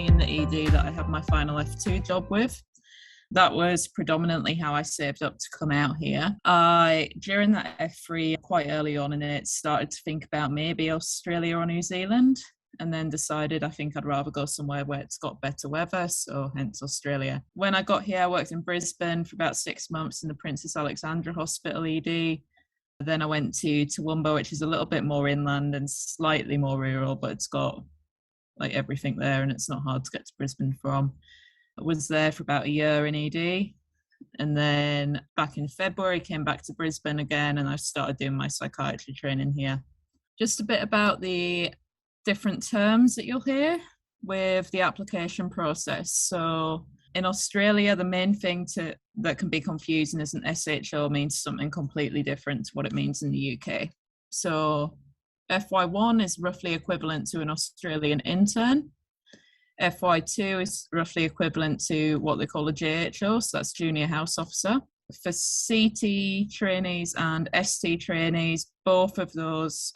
only in the ED that I had my final F2 job with. That was predominantly how I saved up to come out here. During that F3, quite early on in it, started to think about maybe Australia or New Zealand, and then decided I think I'd rather go somewhere where it's got better weather, so hence Australia. When I got here, I worked in Brisbane for about 6 months in the Princess Alexandra Hospital ED. Then I went to Toowoomba, which is a little bit more inland and slightly more rural, but it's got like everything there and it's not hard to get to Brisbane from. I was there for about a year in ED, and then back in February came back to Brisbane again, and I started doing my psychiatry training here. Just a bit about the different terms that you'll hear with the application process. So in Australia, the main thing that can be confusing is an SHO means something completely different to what it means in the UK. So FY1 is roughly equivalent to an Australian intern. FY2 is roughly equivalent to what they call a JHO, so that's junior house officer. For CT trainees and ST trainees, both of those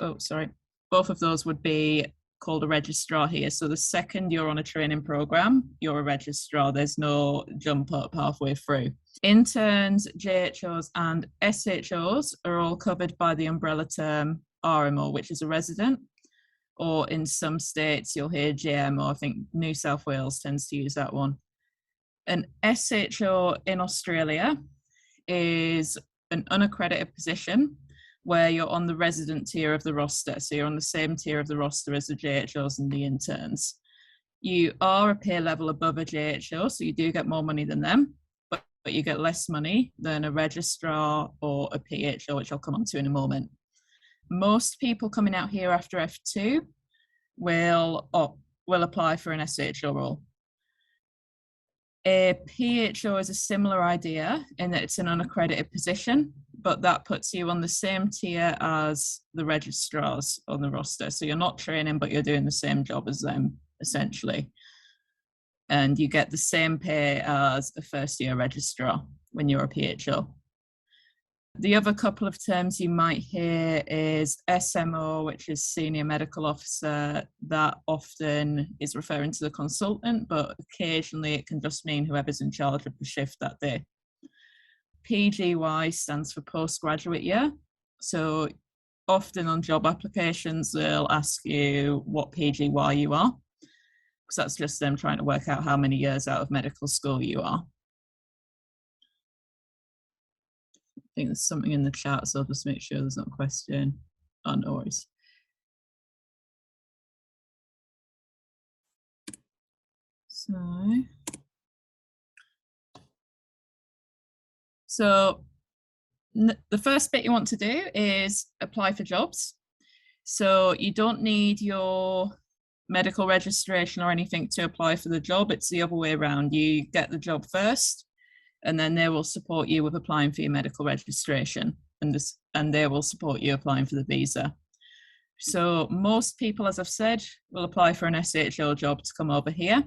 would be called a registrar here. So the second you're on a training program, you're a registrar. There's no jump up halfway through. Interns, JHOs and SHOs are all covered by the umbrella term RMO, which is a resident. Or in some states, you'll hear JMO. I think New South Wales tends to use that one. An SHO in Australia is an unaccredited position where you're on the resident tier of the roster. So you're on the same tier of the roster as the JHOs and the interns. You are a peer level above a JHO, so you do get more money than them, but you get less money than a registrar or a PHO, which I'll come on to in a moment. Most people coming out here after F2 will apply for an SHO role. A PHO is a similar idea in that it's an unaccredited position, but that puts you on the same tier as the registrars on the roster. So you're not training, but you're doing the same job as them, essentially. And you get the same pay as a first-year registrar when you're a PHO. The other couple of terms you might hear is SMO, which is Senior Medical Officer. That often is referring to the consultant, but occasionally it can just mean whoever's in charge of the shift that day. PGY stands for postgraduate year. So often on job applications, they'll ask you what PGY you are, because that's just them trying to work out how many years out of medical school you are. I think there's something in the chat, so I'll just make sure there's not a question. Oh, no worries. So the first bit you want to do is apply for jobs. So you don't need your medical registration or anything to apply for the job. It's the other way around. You get the job first, and then they will support you with applying for your medical registration, and they will support you applying for the visa. So most people, as I've said, will apply for an SHO job to come over here.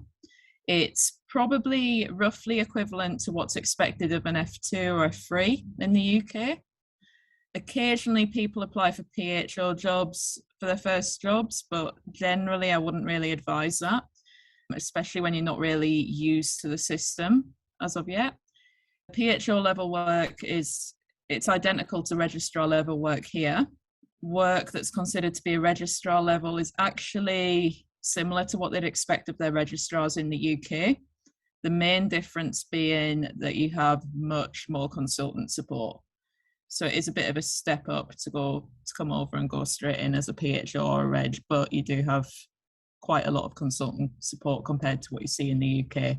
It's probably roughly equivalent to what's expected of an F2 or F3 in the UK. Occasionally people apply for PHO jobs for their first jobs, but generally I wouldn't really advise that, especially when you're not really used to the system as of yet. PHO level work it's identical to registrar level work here. Work that's considered to be a registrar level is actually similar to what they'd expect of their registrars in the UK. The main difference being that you have much more consultant support. So it is a bit of a step up to come over and go straight in as a PHO or a reg, but you do have quite a lot of consultant support compared to what you see in the UK.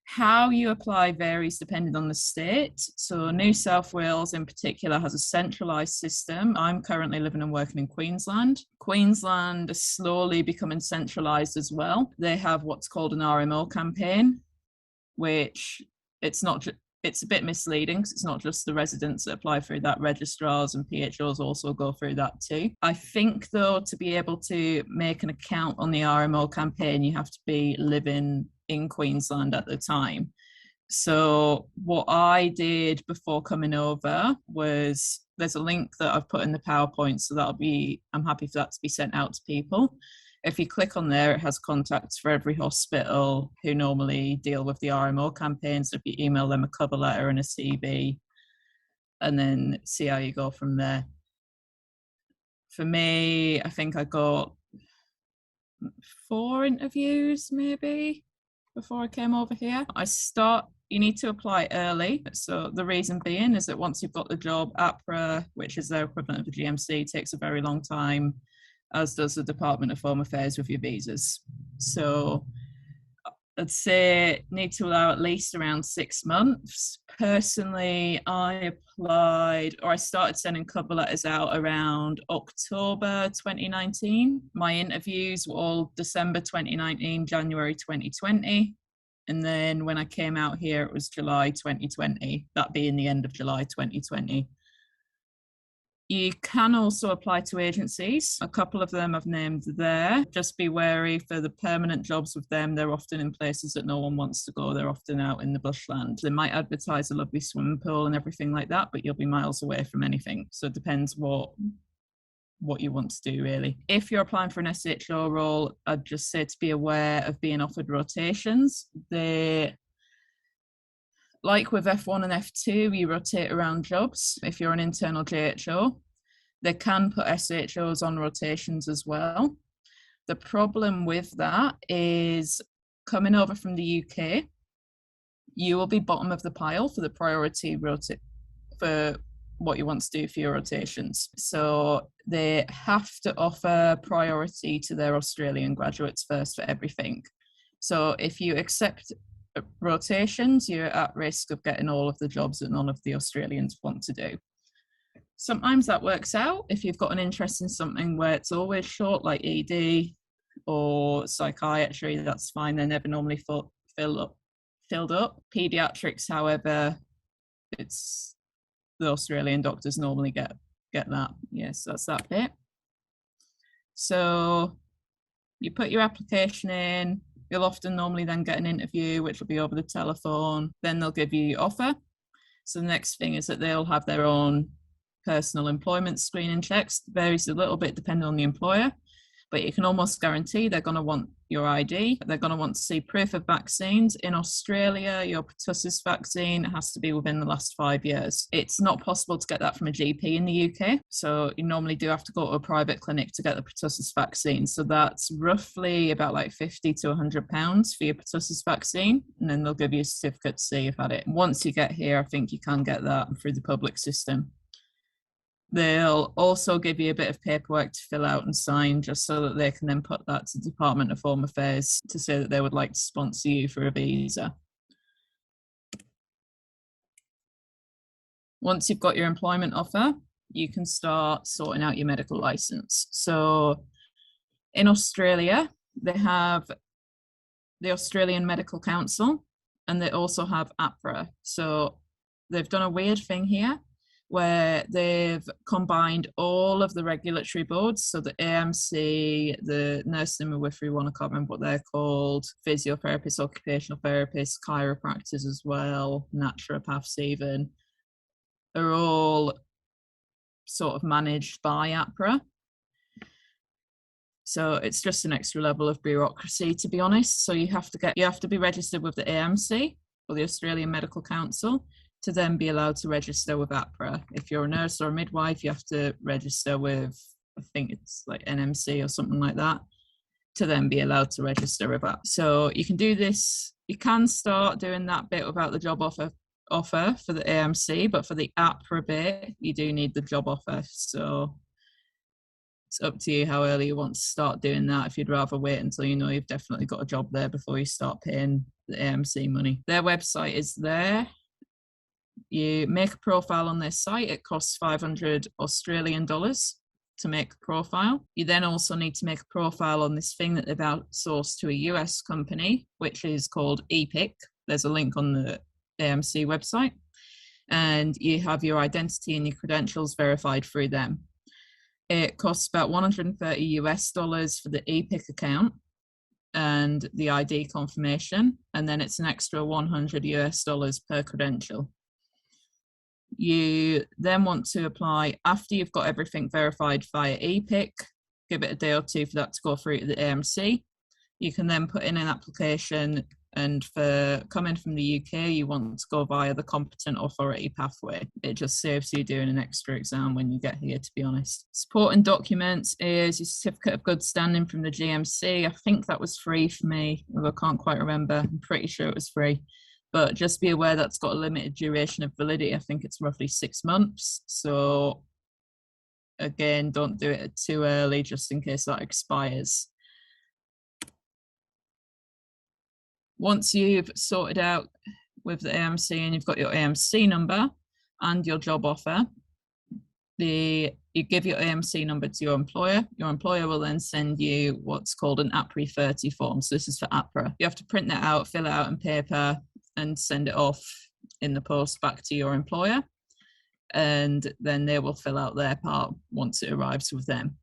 How you apply varies depending on the state. So New South Wales in particular has a centralised system. I'm currently living and working in Queensland. Queensland is slowly becoming centralised as well. They have what's called an RMO campaign, which it's a bit misleading because it's not just the residents that apply through that. Registrars and PHOs also go through that too. I think though, to be able to make an account on the RMO campaign, you have to be living in Queensland at the time. So what I did before coming over was, there's a link that I've put in the PowerPoint, so I'm happy for that to be sent out to people. If you click on there, it has contacts for every hospital who normally deal with the RMO campaigns. If you email them a cover letter and a CV, and then see how you go from there. For me, I think I got 4 interviews maybe before I came over here. You need to apply early. So the reason being is that once you've got the job, APRA, which is their equivalent of the GMC, takes a very long time, as does the Department of Home Affairs with your visas. So I'd say need to allow at least around 6 months. Personally, I started sending cover letters out around October 2019. My interviews were all December 2019, January 2020. And then when I came out here, it was July 2020, that being the end of July 2020. You can also apply to agencies. A couple of them I've named there. Just be wary for the permanent jobs with them. They're often in places that no one wants to go. They're often out in the bushland. They might advertise a lovely swimming pool and everything like that, but you'll be miles away from anything. So it depends what you want to do, really. If you're applying for an SHO role, I'd just say to be aware of being offered rotations. Like with F1 and F2, you rotate around jobs. If you're an internal JHO, they can put SHOs on rotations as well. The problem with that is coming over from the UK, you will be bottom of the pile for the priority for what you want to do for your rotations. So they have to offer priority to their Australian graduates first for everything. So if you accept rotations, you're at risk of getting all of the jobs that none of the Australians want to do. Sometimes that works out if you've got an interest in something where it's always short, like ED or psychiatry. That's fine. They're never normally filled up. Pediatrics, however, it's the Australian doctors normally get that. Yes, that's that bit. So you put your application in. You'll often normally then get an interview, which will be over the telephone. Then they'll give you your offer. So the next thing is that they'll have their own personal employment screening checks. It varies a little bit depending on the employer, but you can almost guarantee they're going to want your ID. They're going to want to see proof of vaccines. In Australia, your pertussis vaccine has to be within the last 5 years. It's not possible to get that from a GP in the UK. So you normally do have to go to a private clinic to get the pertussis vaccine. So that's roughly about like £50 to £100 for your pertussis vaccine. And then they'll give you a certificate to say you've had it. Once you get here, I think you can get that through the public system. They'll also give you a bit of paperwork to fill out and sign just so that they can then put that to the Department of Home Affairs to say that they would like to sponsor you for a visa. Once you've got your employment offer, you can start sorting out your medical license. So in Australia, they have the Australian Medical Council and they also have APRA. So they've done a weird thing here, where they've combined all of the regulatory boards, so the AMC, the nursing and midwifery one, I can't remember what they're called, physiotherapists, occupational therapists, chiropractors as well, naturopaths even, are all sort of managed by APRA. So it's just an extra level of bureaucracy, to be honest. So you have to be registered with the AMC, or the Australian Medical Council, to then be allowed to register with APRA. If you're a nurse or a midwife, you have to register with, I think it's like NMC or something like that, to then be allowed to register with APRA. So you can do this, you can start doing that bit without the job offer for the AMC, but for the APRA bit, you do need the job offer. So it's up to you how early you want to start doing that. If you'd rather wait until you know you've definitely got a job there before you start paying the AMC money. Their website is there. You make a profile on their site. It costs $500 Australian to make a profile. You then also need to make a profile on this thing that they've outsourced to a US company, which is called EPIC. There's a link on the AMC website. And you have your identity and your credentials verified through them. It costs about $130 for the EPIC account and the ID confirmation. And then it's an extra $100 per credential. You then want to apply after you've got everything verified via EPIC, give it a day or two for that to go through to the AMC. You can then put in an application, and for coming from the UK, you want to go via the competent authority pathway. It just saves you doing an extra exam when you get here, to be honest. Supporting documents is your certificate of good standing from the GMC. I think that was free for me, although I can't quite remember. I'm pretty sure it was free. But just be aware that's got a limited duration of validity. I think it's roughly 6 months. So again, don't do it too early just in case that expires. Once you've sorted out with the AMC and you've got your AMC number and your job offer, you give your AMC number to your employer. Your employer will then send you what's called an APRI 30 form. So this is for APRA. You have to print that out, fill it out in paper, and send it off in the post back to your employer. And then they will fill out their part once it arrives with them.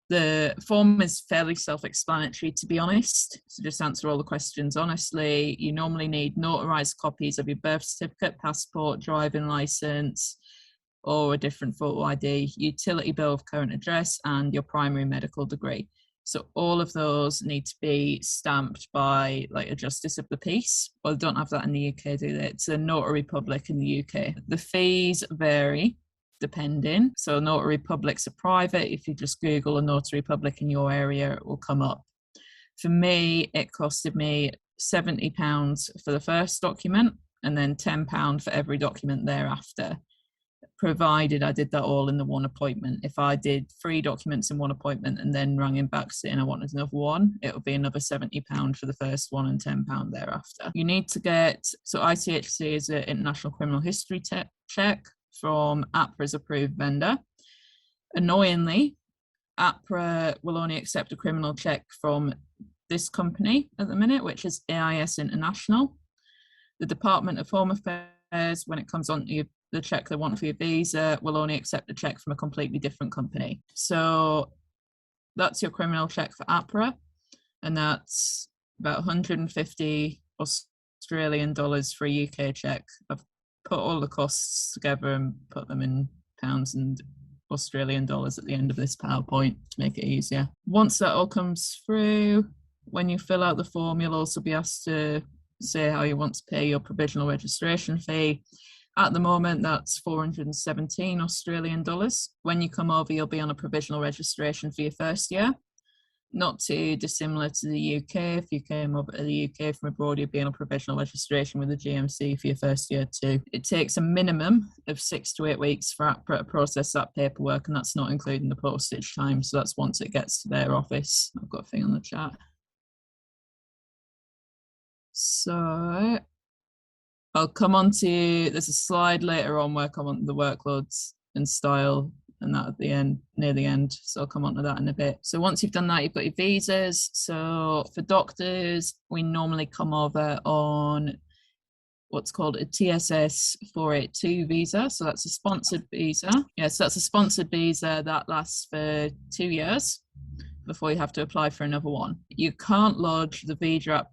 The form is fairly self-explanatory, to be honest. So just answer all the questions honestly. You normally need notarized copies of your birth certificate, passport, driving license, or a different photo ID, utility bill of current address, and your primary medical degree. So all of those need to be stamped by like a justice of the peace. Well, they don't have that in the UK, do they? It's a notary public in the UK. The fees vary depending. So notary publics are private. If you just Google a notary public in your area, it will come up. For me, it costed me £70 for the first document and then £10 for every document thereafter, provided I did that all in the one appointment. If I did 3 documents in one appointment and then rang him back saying I wanted another one, it would be another £70 for the first one and £10 thereafter. You need to get, so ICHC is an international criminal history check from APRA's approved vendor. Annoyingly, APRA will only accept a criminal check from this company at the minute, which is AIS International. The Department of Home Affairs, when it comes on to the check they want for your visa, will only accept a check from a completely different company. So that's your criminal check for APRA, and that's about 150 Australian dollars for a UK check. I've put all the costs together and put them in pounds and Australian dollars at the end of this PowerPoint to make it easier. Once that all comes through, when you fill out the form, you'll also be asked to say how you want to pay your provisional registration fee. At the moment, that's 417 Australian dollars. When you come over, you'll be on a provisional registration for your first year. Not too dissimilar to the UK. If you came over to the UK from abroad, you'd be on a provisional registration with the GMC for your first year too. It takes a minimum of 6 to 8 weeks for APRA to process that paperwork, and that's not including the postage time. So that's once it gets to their office. I've got a thing on the chat. So I'll come on to, there's a slide later on where I come on to the workloads and style and that at the end, near the end. So I'll come on to that in a bit. So once you've done that, you've got your visas. So for doctors, we normally come over on what's called a TSS 482 visa. So that's a sponsored visa. Yes, that's a sponsored visa that lasts for 2 years before you have to apply for another one. You can't lodge the visa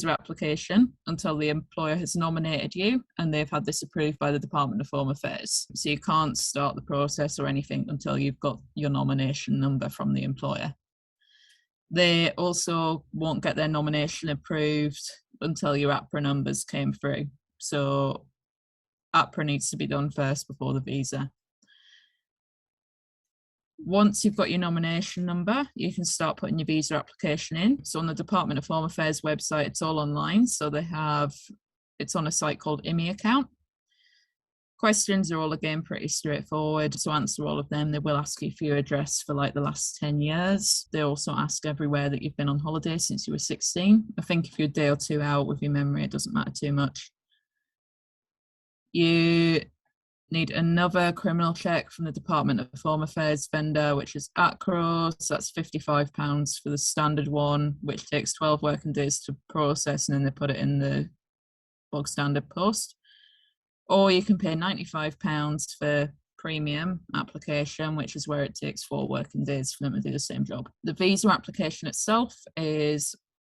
application until the employer has nominated you and they've had this approved by the Department of Home Affairs. So you can't start the process or anything until you've got your nomination number from the employer. They also won't get their nomination approved until your APRA numbers came through. So APRA needs to be done first before the visa. Once you've got your nomination number, you can start putting your visa application in. So on the Department of Home Affairs website, it's all online. So it's on a site called IMI account. Questions are all, again, pretty straightforward. So answer all of them. They will ask you for your address for like the last 10 years. They also ask everywhere that you've been on holiday since you were 16. I think if you're a day or two out with your memory, it doesn't matter too much. You need another criminal check from the Department of Home Affairs vendor, which is ACRO. So that's £55 for the standard one, which takes 12 working days to process, and then they put it in the bog standard post. Or you can pay £95 for premium application, which is where it takes 4 working days for them to do the same job. The visa application itself is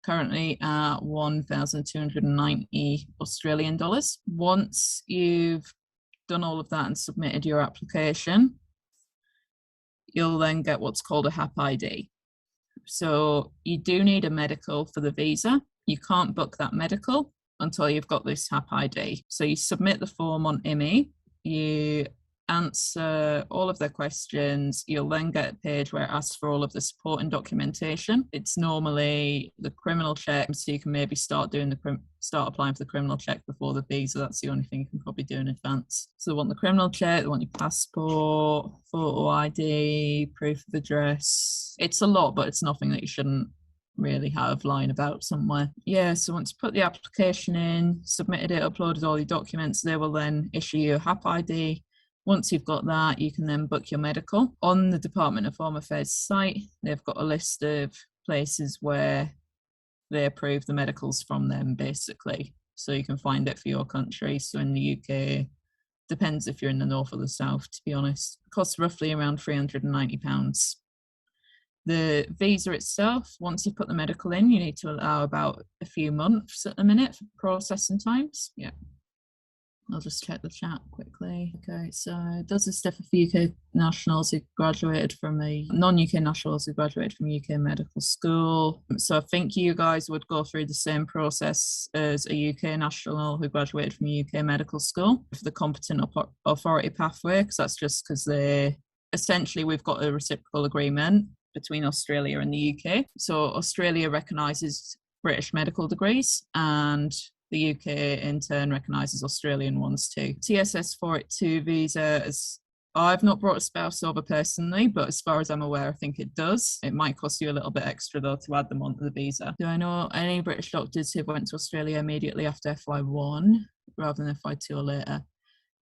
currently at 1,290 Australian dollars. Once you've done all of that and submitted your application, you'll then get what's called a HAP ID. So you do need a medical for the visa. You can't book that medical until you've got this HAP ID. So you submit the form on IMI, you answer all of their questions. You'll then get a page where it asks for all of the supporting documentation. It's normally the criminal check, so you can maybe start applying for the criminal check before the visa. That's the only thing you can probably do in advance. So they want the criminal check, they want your passport, photo ID, proof of address. It's a lot, but it's nothing that you shouldn't really have lying about somewhere. Yeah, so once you put the application in, submitted it, uploaded all your documents, they will then issue you a HAP ID. Once you've got that, you can then book your medical. On the Department of Home Affairs site, they've got a list of places where they approve the medicals from them, basically. So you can find it for your country. So in the UK, depends if you're in the north or the south, to be honest. It costs roughly around £390. The visa itself, once you put the medical in, you need to allow about a few months at the minute for processing times. Yeah. I'll just check the chat quickly. Okay, so does this differ for UK nationals who graduated from non-UK nationals who graduated from UK medical school? So I think you guys would go through the same process as a UK national who graduated from a UK medical school for the competent authority pathway, because that's just because we've got a reciprocal agreement between Australia and the UK. So Australia recognises British medical degrees, and the UK in turn recognises Australian ones too. TSS 482 visa, I've not brought a spouse over personally, but as far as I'm aware, I think it does. It might cost you a little bit extra though to add them onto the visa. Do I know any British doctors who went to Australia immediately after FY1 rather than FY2 or later?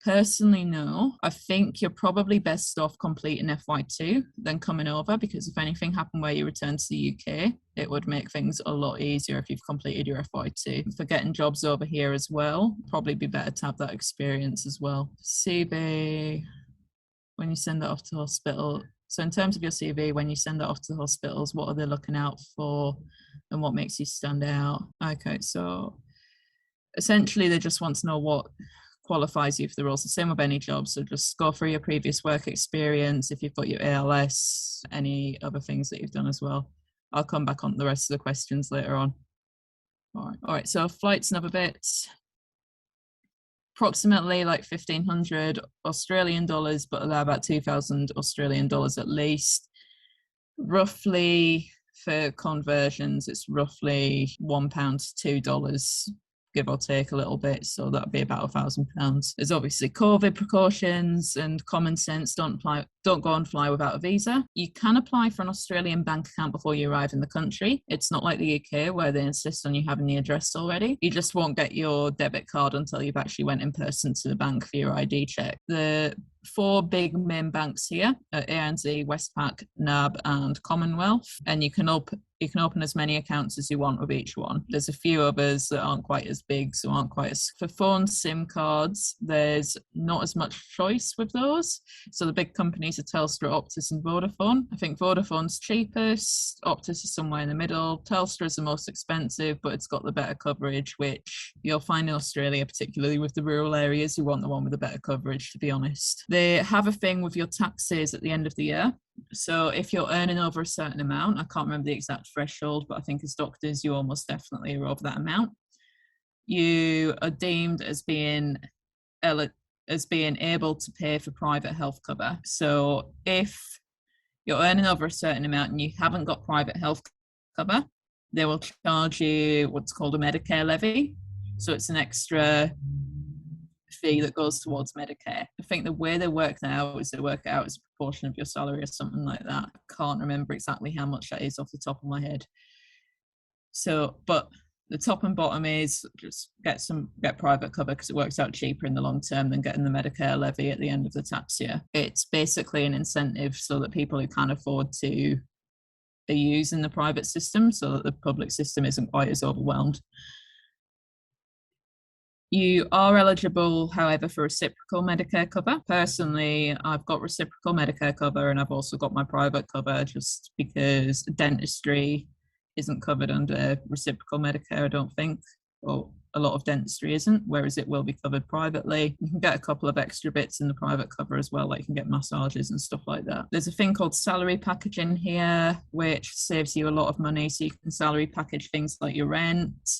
Personally, no. I think you're probably best off completing FY2 than coming over, because if anything happened where you return to the UK, it would make things a lot easier if you've completed your FY2. For getting jobs over here as well, probably be better to have that experience as well. CV, when you send that off to hospital. So in terms of your CV, when you send that off to hospitals, what are they looking out for and what makes you stand out? Okay, so essentially they just want to know what qualifies you for the roles. The same with any job. So just go through your previous work experience, if you've got your ALS, any other things that you've done as well. I'll come back on the rest of the questions later on. All right. So flights and other bits. Approximately like 1,500 Australian dollars, but allow about 2,000 Australian dollars at least. Roughly for conversions, it's roughly £1 to $2. Give or take a little bit, so that'd be about £1,000. There's obviously COVID precautions and common sense. Don't go and fly without a visa. You can apply for an Australian bank account before you arrive in the country. It's not like the UK where they insist on you having the address already. You just won't get your debit card until you've actually went in person to the bank for your ID check. The 4 big main banks here are ANZ, Westpac, NAB and Commonwealth, and you can open as many accounts as you want with each one. There's a few others that aren't quite as big, so aren't quite as... For phone SIM cards, there's not as much choice with those. So the big companies are Telstra, Optus and Vodafone. I think Vodafone's cheapest, Optus is somewhere in the middle, Telstra is the most expensive, but it's got the better coverage, which you'll find in Australia, particularly with the rural areas, you want the one with the better coverage, to be honest. They have a thing with your taxes at the end of the year. So if you're earning over a certain amount, I can't remember the exact threshold, but I think as doctors, you almost definitely are over that amount. You are deemed as being able to pay for private health cover. So if you're earning over a certain amount and you haven't got private health cover, they will charge you what's called a Medicare levy. So it's an extra fee that goes towards Medicare. I think the way they work that out is they work it out as a proportion of your salary or something like that. I can't remember exactly how much that is off the top of my head. So, but the top and bottom is just get private cover because it works out cheaper in the long term than getting the Medicare levy at the end of the tax year. It's basically an incentive so that people who can't afford to are using the private system so that the public system isn't quite as overwhelmed. You are eligible, however, for reciprocal Medicare cover. Personally, I've got reciprocal Medicare cover and I've also got my private cover just because dentistry isn't covered under reciprocal Medicare, I don't think. Or a lot of dentistry isn't, whereas it will be covered privately. You can get a couple of extra bits in the private cover as well, like you can get massages and stuff like that. There's a thing called salary packaging here, which saves you a lot of money. So you can salary package things like your rent,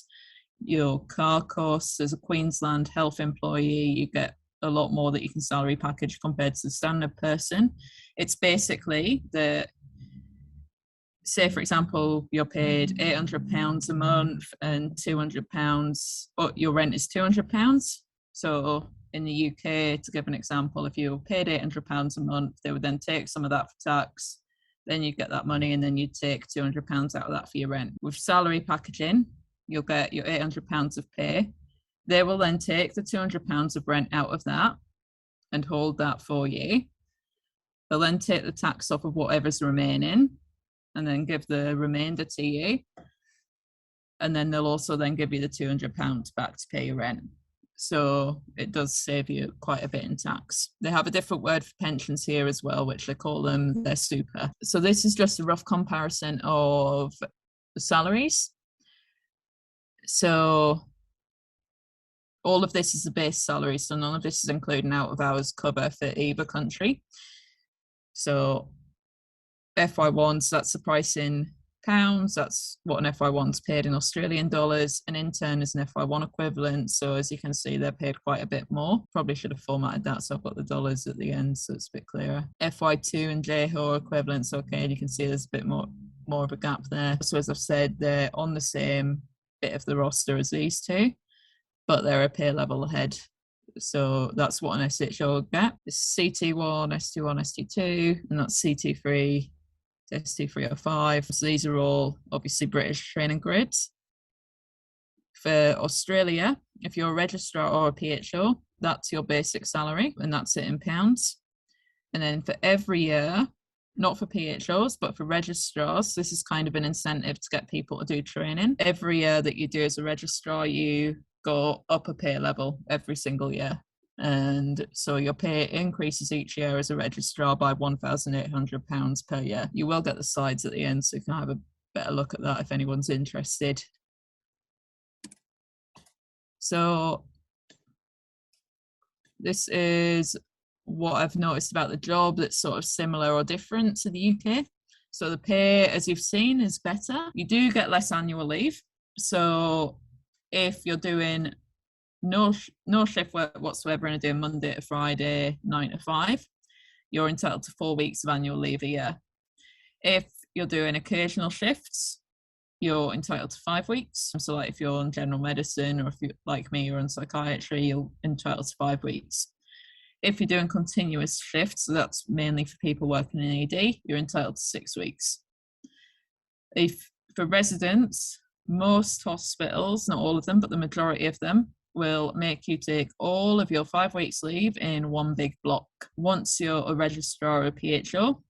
your car costs. As a Queensland health employee, you get a lot more that you can salary package compared to the standard person. It's basically say, for example, you're paid £800 a month and £200, but your rent is £200. So in the UK, to give an example, if you were paid £800 a month, they would then take some of that for tax. Then you get that money, and then you take £200 out of that for your rent. With salary packaging, you'll get your £800 of pay. They will then take the £200 of rent out of that and hold that for you. They'll then take the tax off of whatever's remaining and then give the remainder to you. And then they'll also then give you the £200 back to pay your rent. So it does save you quite a bit in tax. They have a different word for pensions here as well, which they call them their super. So this is just a rough comparison of the salaries. So all of this is the base salary. So none of this is including out of hours cover for either country. So FY1s, that's the price in pounds. That's what an FY1's paid in Australian dollars. An intern is an FY1 equivalent. So as you can see, they're paid quite a bit more. Probably should have formatted that so I've got the dollars at the end so it's a bit clearer. FY2 and JHO equivalents, okay, and you can see there's a bit more of a gap there. So as I've said, they're on the same bit of the roster as these two, but they're a pay level ahead. So that's what an SHO will get. It's CT1, ST1, ST2, and that's CT3, ST305. So these are all obviously British training grids. For Australia, if you're a registrar or a PHO, that's your basic salary, and that's it in pounds. And then for every year, not for PHOs, but for registrars, this is kind of an incentive to get people to do training. Every year that you do as a registrar, you go up a pay level every single year. And so your pay increases each year as a registrar by £1,800 per year. You will get the slides at the end, so you can have a better look at that if anyone's interested. So this is what I've noticed about the job that's sort of similar or different to the UK. So the pay, as you've seen, is better. You do get less annual leave. So if you're doing no shift work whatsoever and are doing Monday to Friday, 9 to 5, you're entitled to 4 weeks of annual leave a year. If you're doing occasional shifts, you're entitled to 5 weeks. So like if you're on general medicine, or if you, like me, you're on psychiatry, you're entitled to 5 weeks. If you're doing continuous shifts, so that's mainly for people working in ED, you're entitled to 6 weeks. If for residents, most hospitals, not all of them, but the majority of them, will make you take all of your 5 weeks leave in one big block. Once you're a registrar or a PHO,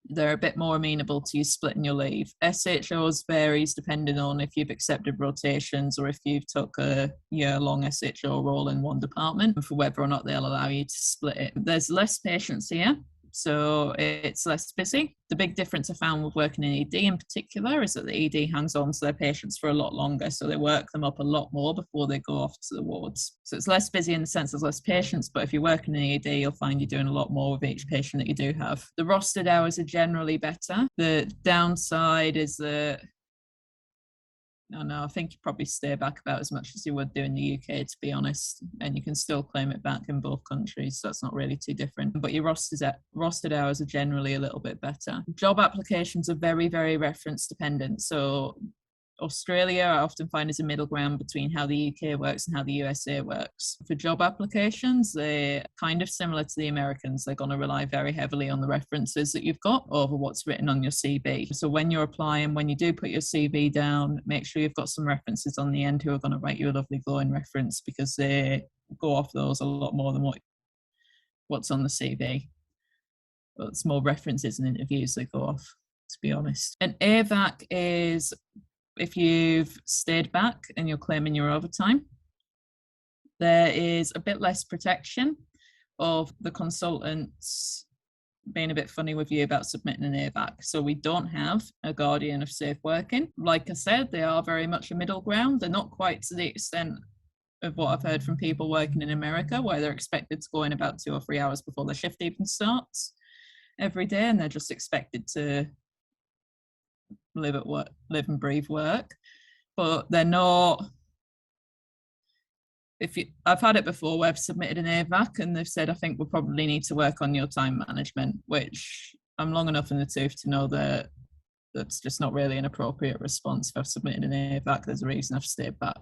they're a bit more amenable to you splitting your leave. SHOs varies depending on if you've accepted rotations or if you've took a year-long SHO role in one department, and for whether or not they'll allow you to split it. There's less patients here, so it's less busy. The big difference I found with working in ED in particular is that the ED hangs on to their patients for a lot longer, so they work them up a lot more before they go off to the wards. So it's less busy in the sense there's less patients, but if you're working in ED, you'll find you're doing a lot more with each patient that you do have. The rostered hours are generally better. The downside is that I think you probably stay back about as much as you would do in the UK, to be honest, and you can still claim it back in both countries, so that's not really too different. But your rostered hours are generally a little bit better. Job applications are very, very reference dependent. So Australia, I often find, is a middle ground between how the UK works and how the USA works. For job applications, they're kind of similar to the Americans. They're going to rely very heavily on the references that you've got over what's written on your CV. So when you're applying, when you do put your CV down, make sure you've got some references on the end who are going to write you a lovely glowing reference, because they go off those a lot more than what's on the CV. Well, it's more references and interviews they go off, to be honest. An AVAC is if you've stayed back and you're claiming your overtime. There is a bit less protection of the consultants being a bit funny with you about submitting an AVAC. So we don't have a guardian of safe working. Like I said, they are very much a middle ground. They're not quite to the extent of what I've heard from people working in America, where they're expected to go in about 2 or 3 hours before the shift even starts every day, and they're just expected to live and breathe work. But they're not. I've had it before where I've submitted an AVAC and they've said, I think we'll probably need to work on your time management, which I'm long enough in the tooth to know that that's just not really an appropriate response. If I've submitted an AVAC, there's a reason I've stayed back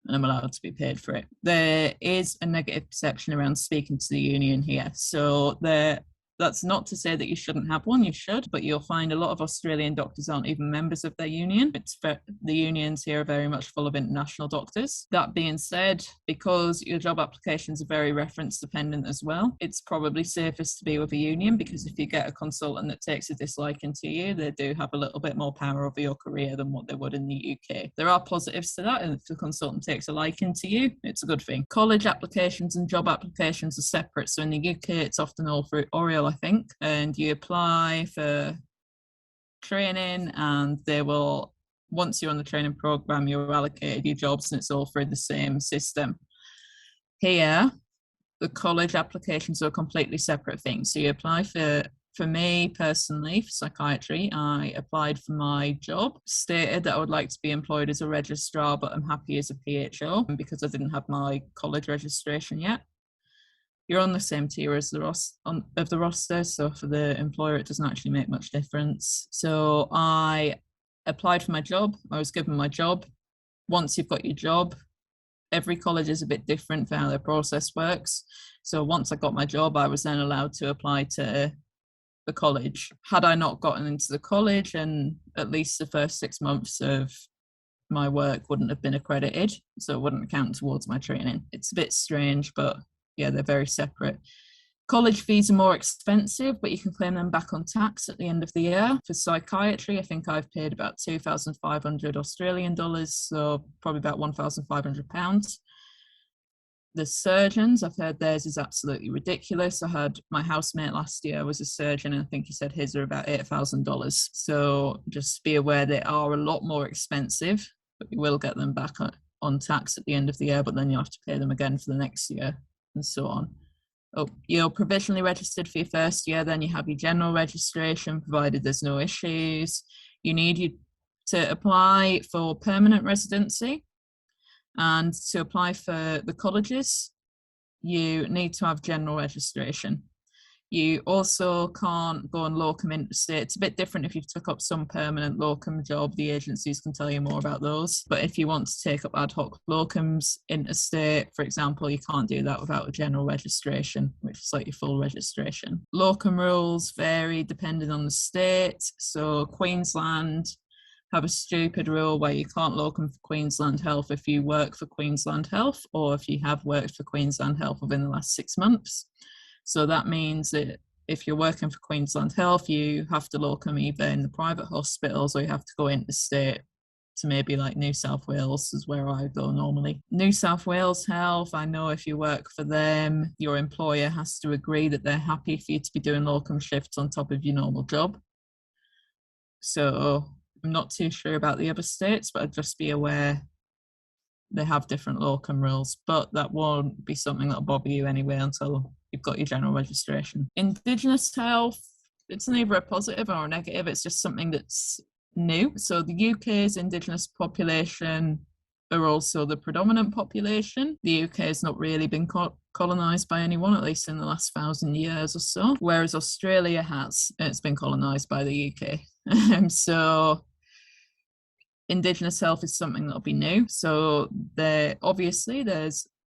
and I'm allowed to be paid for it. There is a negative perception around speaking to the union here. So that's not to say that you shouldn't have one, you should, but you'll find a lot of Australian doctors aren't even members of their union. The unions here are very much full of international doctors. That being said, because your job applications are very reference dependent as well, it's probably safest to be with a union, because if you get a consultant that takes a disliking to you, they do have a little bit more power over your career than what they would in the UK. There are positives to that, and if the consultant takes a liking to you, it's a good thing. College applications and job applications are separate. So in the UK, it's often all through Oriel, I think, and you apply for training and they will, once you're on the training program, you're allocated your jobs and it's all through the same system. Here, the college applications are a completely separate thing. So you apply for me personally, for psychiatry, I applied for my job, stated that I would like to be employed as a registrar, but I'm happy as a PHO because I didn't have my college registration yet. You're on the same tier as the roster, so for the employer it doesn't actually make much difference. So I applied for my job, I was given my job. Once you've got your job, every college is a bit different for how their process works. So once I got my job, I was then allowed to apply to the college. Had I not gotten into the college, and at least the first 6 months of my work wouldn't have been accredited, so it wouldn't count towards my training. It's a bit strange, but yeah, they're very separate. College fees are more expensive, but you can claim them back on tax at the end of the year. For psychiatry, I think I've paid about 2,500 Australian dollars, so probably about £1,500. The surgeons, I've heard theirs is absolutely ridiculous. I had my housemate last year was a surgeon, and I think he said his are about $8,000. So just be aware they are a lot more expensive, but you will get them back on tax at the end of the year, but then you have to pay them again for the next year, and so on. Oh, you're provisionally registered for your first year, then you have your general registration, provided there's no issues. You need to apply for permanent residency, and to apply for the colleges, you need to have general registration. You also can't go on locum interstate. It's a bit different if you've took up some permanent locum job. The agencies can tell you more about those. But if you want to take up ad hoc locums interstate, for example, you can't do that without a general registration, which is like your full registration. Locum rules vary depending on the state. So Queensland have a stupid rule where you can't locum for Queensland Health if you work for Queensland Health, or if you have worked for Queensland Health within the last 6 months. So that means that if you're working for Queensland Health, you have to locum either in the private hospitals, or you have to go interstate to maybe like New South Wales is where I go normally. New South Wales Health, I know if you work for them, your employer has to agree that they're happy for you to be doing locum shifts on top of your normal job. So I'm not too sure about the other states, but I'd just be aware they have different locum rules, but that won't be something that'll bother you anyway until you've got your general registration. Indigenous health, it's neither a positive or a negative, it's just something that's new. So the UK's Indigenous population are also the predominant population. The UK has not really been colonised by anyone, at least in the last 1,000 years or so, whereas Australia has. It's been colonised by the UK. So Indigenous health is something that'll be new. So there's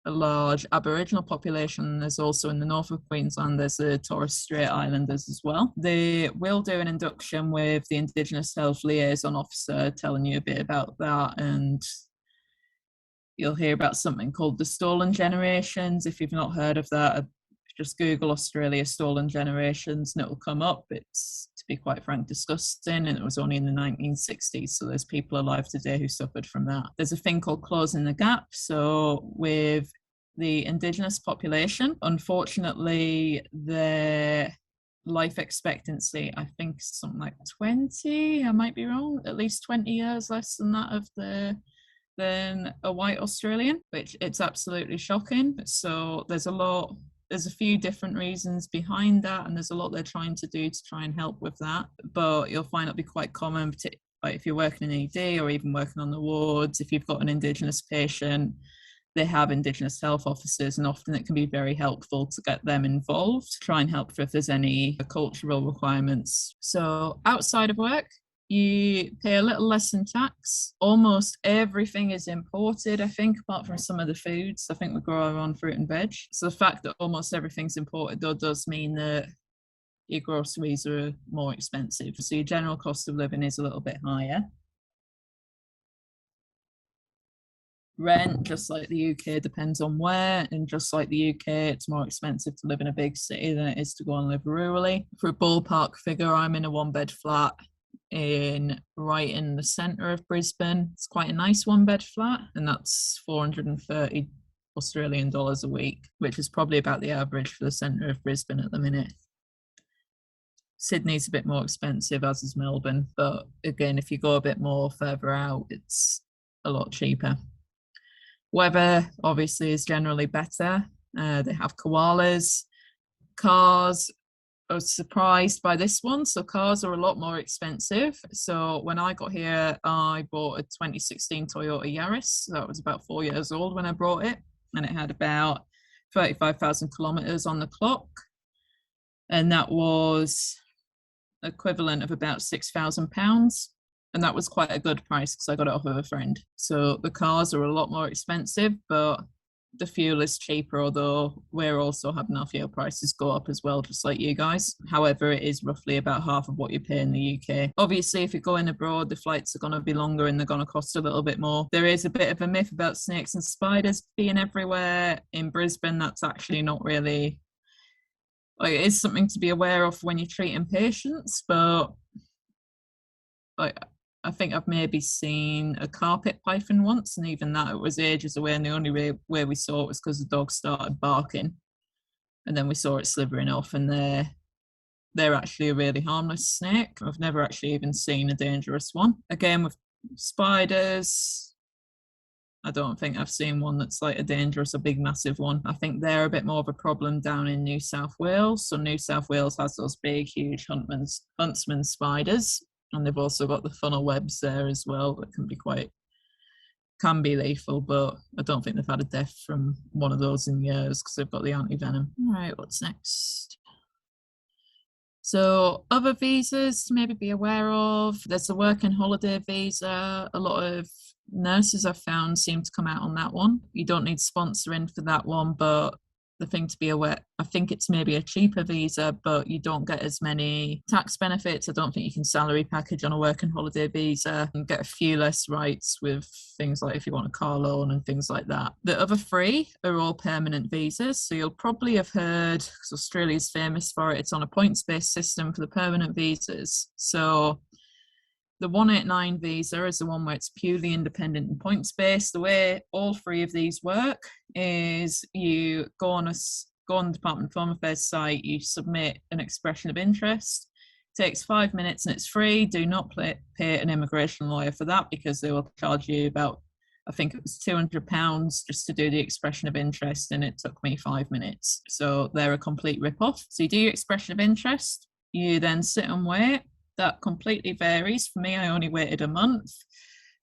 a large Aboriginal population. There's also in the north of Queensland, there's the Torres Strait Islanders as well. They will do an induction with the Indigenous Health Liaison Officer telling you a bit about that, and you'll hear about something called the Stolen Generations. If you've not heard of that, just Google Australia Stolen Generations and it will come up. It's, to be quite frank, disgusting, and it was only in the 1960s, so there's people alive today who suffered from that. There's a thing called Closing the Gap. So with the Indigenous population, unfortunately, their life expectancy, I think something like 20, I might be wrong, at least 20 years less than that of than a white Australian, which it's absolutely shocking. So there's a few different reasons behind that, and there's a lot they're trying to do to try and help with that. But you'll find it'll be quite common, like if you're working in ED or even working on the wards, if you've got an Indigenous patient, they have Indigenous health officers, and often it can be very helpful to get them involved, try and help if there's any cultural requirements. So outside of work, you pay a little less in tax. Almost everything is imported, I think, apart from some of the foods. I think we grow our own fruit and veg. So the fact that almost everything's imported, though, does mean that your groceries are more expensive. So your general cost of living is a little bit higher. Rent, just like the UK, depends on where, and just like the UK, it's more expensive to live in a big city than it is to go and live rurally. For a ballpark figure, I'm in a 1-bed flat right in the centre of Brisbane. It's quite a nice 1-bed flat, and that's 430 Australian dollars a week, which is probably about the average for the centre of Brisbane at the minute. Sydney's a bit more expensive, as is Melbourne, but again, if you go a bit more further out, it's a lot cheaper. Weather obviously is generally better. They have koalas. Cars, I was surprised by this one. So cars are a lot more expensive. So when I got here, I bought a 2016 Toyota Yaris. That was about 4 years old when I brought it. And it had about 35,000 kilometers on the clock. And that was equivalent of about £6,000. And that was quite a good price because I got it off of a friend. So the cars are a lot more expensive, but the fuel is cheaper, although we're also having our fuel prices go up as well, just like you guys. However, it is roughly about half of what you pay in the UK. Obviously, if you're going abroad, the flights are going to be longer and they're going to cost a little bit more. There is a bit of a myth about snakes and spiders being everywhere. In Brisbane, that's actually not really... Like, it is something to be aware of when you're treating patients, but like, I think I've maybe seen a carpet python once, and even that, it was ages away, and the only way we saw it was because the dog started barking, and then we saw it slithering off, and they're actually a really harmless snake. I've never actually even seen a dangerous one. Again, with spiders, I don't think I've seen one that's like a big, massive one. I think they're a bit more of a problem down in New South Wales. So New South Wales has those big, huge huntsman spiders. And they've also got the funnel webs there as well that can be lethal, but I don't think they've had a death from one of those in years because they've got the anti-venom. All right, what's next? So other visas to maybe be aware of. There's a working holiday visa. A lot of nurses I've found seem to come out on that one. You don't need sponsoring for that one, but the thing to be aware, I think it's maybe a cheaper visa, but you don't get as many tax benefits. I don't think you can salary package on a working holiday visa and get a few less rights with things like if you want a car loan and things like that. The other 3 are all permanent visas. So you'll probably have heard, because Australia's famous for it, it's on a points-based system for the permanent visas. So the 189 visa is the one where it's purely independent and points-based. The way all 3 of these work is you go on the Department of Home Affairs site, you submit an expression of interest. It takes 5 minutes and it's free. Do not pay an immigration lawyer for that because they will charge you about, I think it was £200 just to do the expression of interest, and it took me 5 minutes. So they're a complete rip-off. So you do your expression of interest, you then sit and wait. That completely varies. For me, I only waited a month.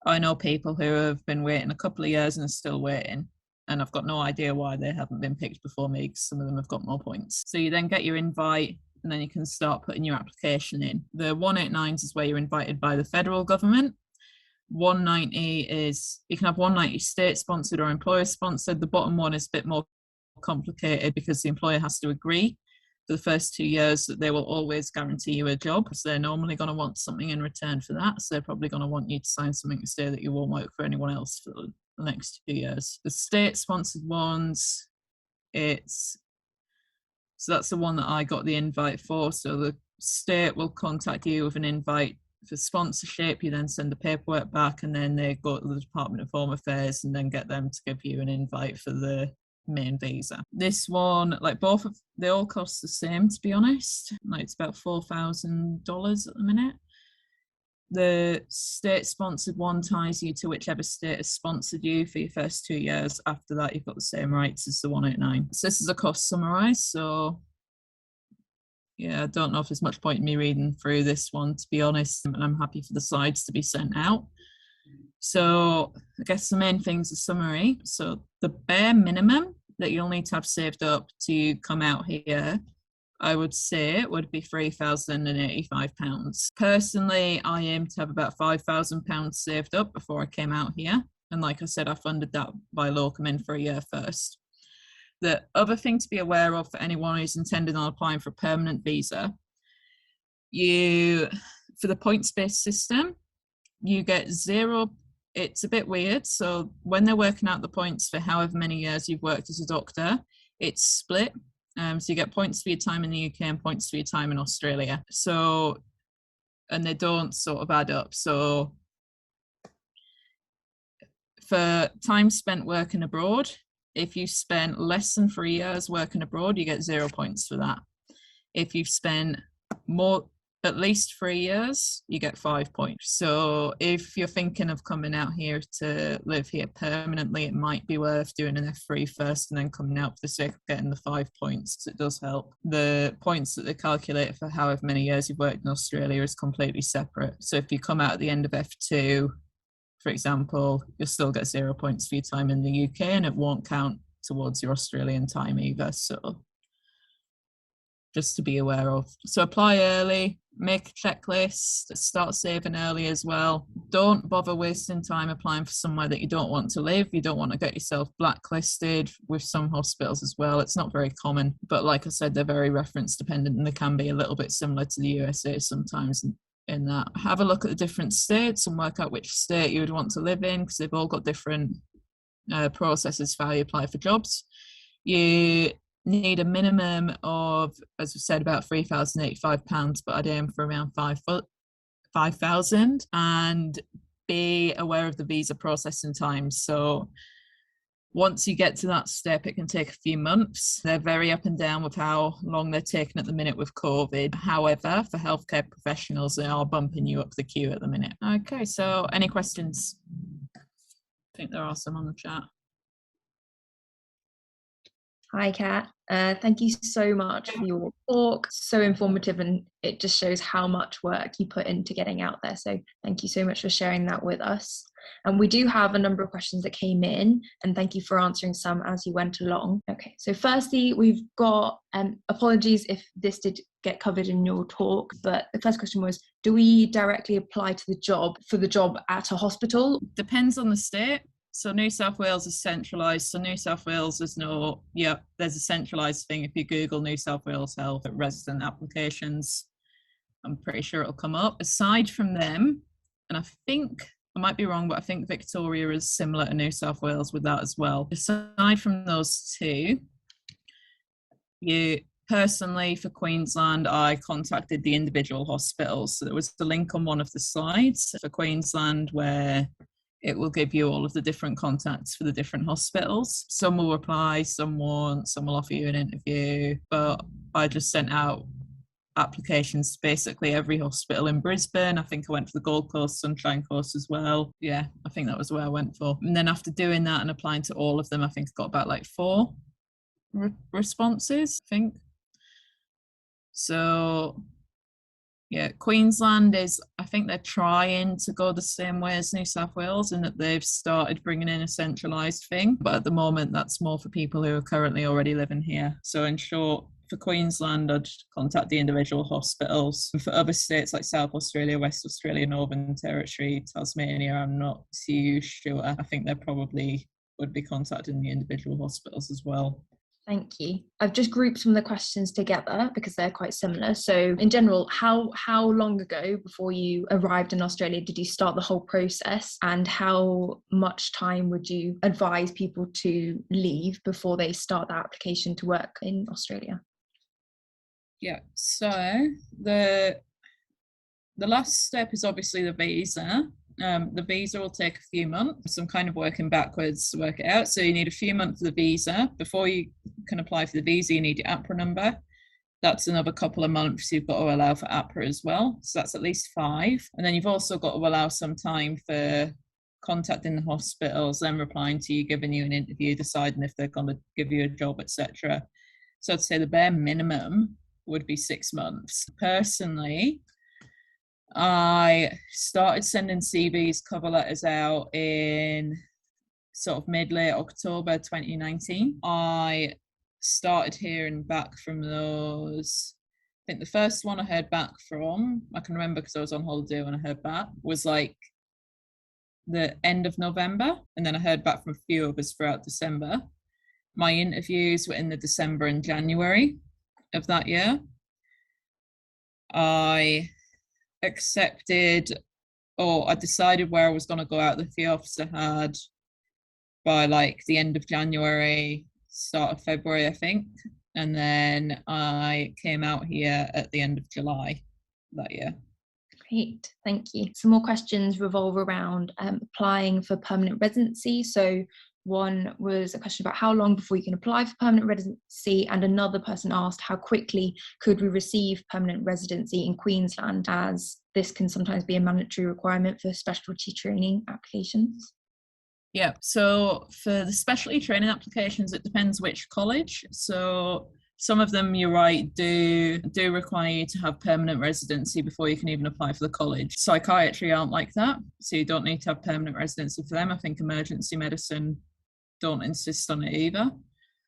I know people who have been waiting a couple of years and are still waiting. And I've got no idea why they haven't been picked before me, because some of them have got more points. So you then get your invite, and then you can start putting your application in. The 189s is where you're invited by the federal government. 190 is, you can have 190 state-sponsored or employer-sponsored. The bottom one is a bit more complicated because the employer has to agree for the first 2 years that they will always guarantee you a job, because they're normally going to want something in return for that. So they're probably going to want you to sign something to say that you won't work for anyone else for the next 2 years. The state-sponsored ones, so that's the one that I got the invite for. So the state will contact you with an invite for sponsorship. You then send the paperwork back, and then they go to the Department of Home Affairs and then get them to give you an invite for the main visa. This one, like both of, they all cost the same, to be honest. Like it's about $4,000 at the minute. The state-sponsored one ties you to whichever state has sponsored you for your first 2 years. After that, you've got the same rights as the 189. So this is a cost summarised. So yeah, I don't know if there's much point in me reading through this one, to be honest, and I'm happy for the slides to be sent out. So I guess the main things are summary. So the bare minimum that you'll need to have saved up to come out here, I would say it would be £3,085. Personally, I aim to have about £5,000 saved up before I came out here. And like I said, I funded that by locum in for a year first. The other thing to be aware of for anyone who's intending on applying for a permanent visa, for the points-based system, you get zero. It's a bit weird. So when they're working out the points for however many years you've worked as a doctor, it's split. So you get points for your time in the UK and points for your time in Australia. So, and they don't sort of add up. So for time spent working abroad, if you spent less than 3 years working abroad, you get 0 points for that. If you've spent at least 3 years, you get 5 points. So if you're thinking of coming out here to live here permanently, it might be worth doing an F3 first and then coming out for the sake of getting the 5 points, because it does help. The points that they calculate for however many years you've worked in Australia is completely separate. So if you come out at the end of F2, for example, you'll still get 0 points for your time in the UK, and it won't count towards your Australian time either. So just to be aware of. So apply early, make a checklist, start saving early as well. Don't bother wasting time applying for somewhere that you don't want to live. You don't want to get yourself blacklisted with some hospitals as well. It's not very common, but like I said, they're very reference dependent, and they can be a little bit similar to the USA sometimes in that. Have a look at the different states and work out which state you would want to live in, because they've all got different processes for how you apply for jobs. You need a minimum of, as we said, about £3,085, but I'd aim for around 5,000, and be aware of the visa processing times. So once you get to that step, it can take a few months. They're very up and down with how long they're taking at the minute with COVID. However, for healthcare professionals, they are bumping you up the queue at the minute. Okay, so any questions? I think there are some on the chat. Hi, Kat. Thank you so much for your talk. So informative, and it just shows how much work you put into getting out there. So thank you so much for sharing that with us. And we do have a number of questions that came in, and thank you for answering some as you went along. Okay, so firstly, we've got, apologies if this did get covered in your talk, but the first question was, do we directly apply to the job at a hospital? Depends on the state. So New South Wales is centralised. So New South Wales, there's a centralised thing. If you Google New South Wales Health resident applications, I'm pretty sure it'll come up. Aside from them, and I think, I might be wrong, but I think Victoria is similar to New South Wales with that as well. Aside from those two, personally, for Queensland, I contacted the individual hospitals. So there was the link on one of the slides for Queensland where it will give you all of the different contacts for the different hospitals. Some will reply, some won't, some will offer you an interview, but I just sent out applications to basically every hospital in Brisbane. I think I went for the Gold Coast, Sunshine Coast as well. Yeah, I think that was where I went for. And then after doing that and applying to all of them, I think I got about like 4 responses, I think. So yeah, Queensland is, I think they're trying to go the same way as New South Wales in that they've started bringing in a centralised thing. But at the moment, that's more for people who are currently already living here. So in short, for Queensland, I'd contact the individual hospitals. And for other states like South Australia, West Australia, Northern Territory, Tasmania, I'm not too sure. I think they probably would be contacting the individual hospitals as well. Thank you. I've just grouped some of the questions together because they're quite similar. So in general, how long ago before you arrived in Australia did you start the whole process, and how much time would you advise people to leave before they start the application to work in Australia? Yeah, so the last step is obviously the visa. The visa will take a few months. So I'm kind of working backwards to work it out. So you need a few months for the visa. Before you can apply for the visa, you need your APRA number. That's another couple of months you've got to allow for APRA as well. So that's at least 5. And then you've also got to allow some time for contacting the hospitals, then replying to you, giving you an interview, deciding if they're going to give you a job, etc. So I'd say the bare minimum would be 6 months. Personally, I started sending CVs, cover letters out in sort of mid-late October 2019. I started hearing back from those. I think the first one I heard back from, I can remember because I was on holiday when I heard back, was like the end of November. And then I heard back from a few of us throughout December. My interviews were in the December and January of that year. I accepted, or I decided where I was going to go out the few offers I had by like the end of January, start of February, I think. And then I came out here at the end of July that year. Great, thank you. Some more questions revolve around applying for permanent residency. So one was a question about how long before you can apply for permanent residency, and another person asked how quickly could we receive permanent residency in Queensland, as this can sometimes be a mandatory requirement for specialty training applications. Yeah, so for the specialty training applications, it depends which college. So some of them, you're right, do require you to have permanent residency before you can even apply for the college. Psychiatry aren't like that, so you don't need to have permanent residency for them. I think emergency medicine don't insist on it either.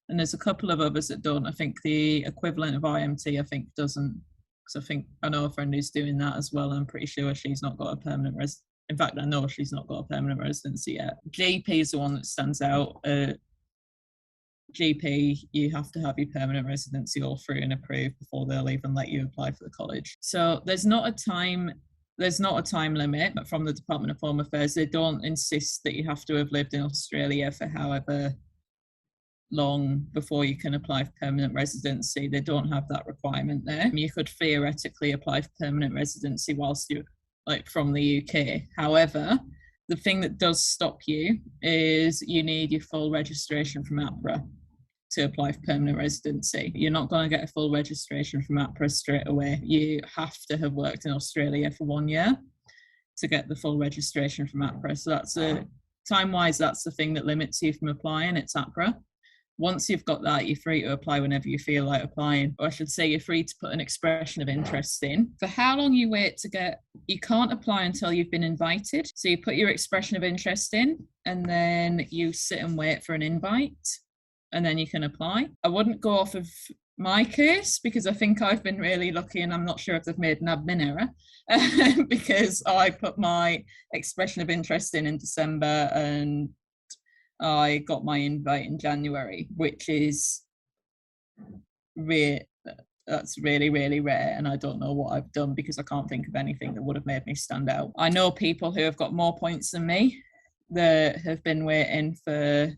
And there's a couple of others that don't. I think the equivalent of IMT, I think, doesn't, because I know a friend who's doing that as well. I'm pretty sure she's not got a permanent residency. In fact, I know she's not got a permanent residency yet. GP is the one that stands out. GP, you have to have your permanent residency all through and approved before they'll even let you apply for the college. So there's not a time limit from the Department of Home Affairs. They don't insist that you have to have lived in Australia for however long before you can apply for permanent residency. They don't have that requirement there. You could theoretically apply for permanent residency whilst you're like from the UK. However, the thing that does stop you is you need your full registration from APRA to apply for permanent residency. You're not going to get a full registration from APRA straight away. You have to have worked in Australia for 1 year to get the full registration from APRA. So that's time-wise, that's the thing that limits you from applying. It's APRA. Once you've got that, you're free to apply whenever you feel like applying. Or I should say you're free to put an expression of interest in. For how long you wait to get, you can't apply until you've been invited. So you put your expression of interest in, and then you sit and wait for an invite, and then you can apply. I wouldn't go off of my case because I think I've been really lucky, and I'm not sure if they've made an admin error because I put my expression of interest in December and I got my invite in January, which is that's really, really rare. And I don't know what I've done because I can't think of anything that would have made me stand out. I know people who have got more points than me that have been waiting for,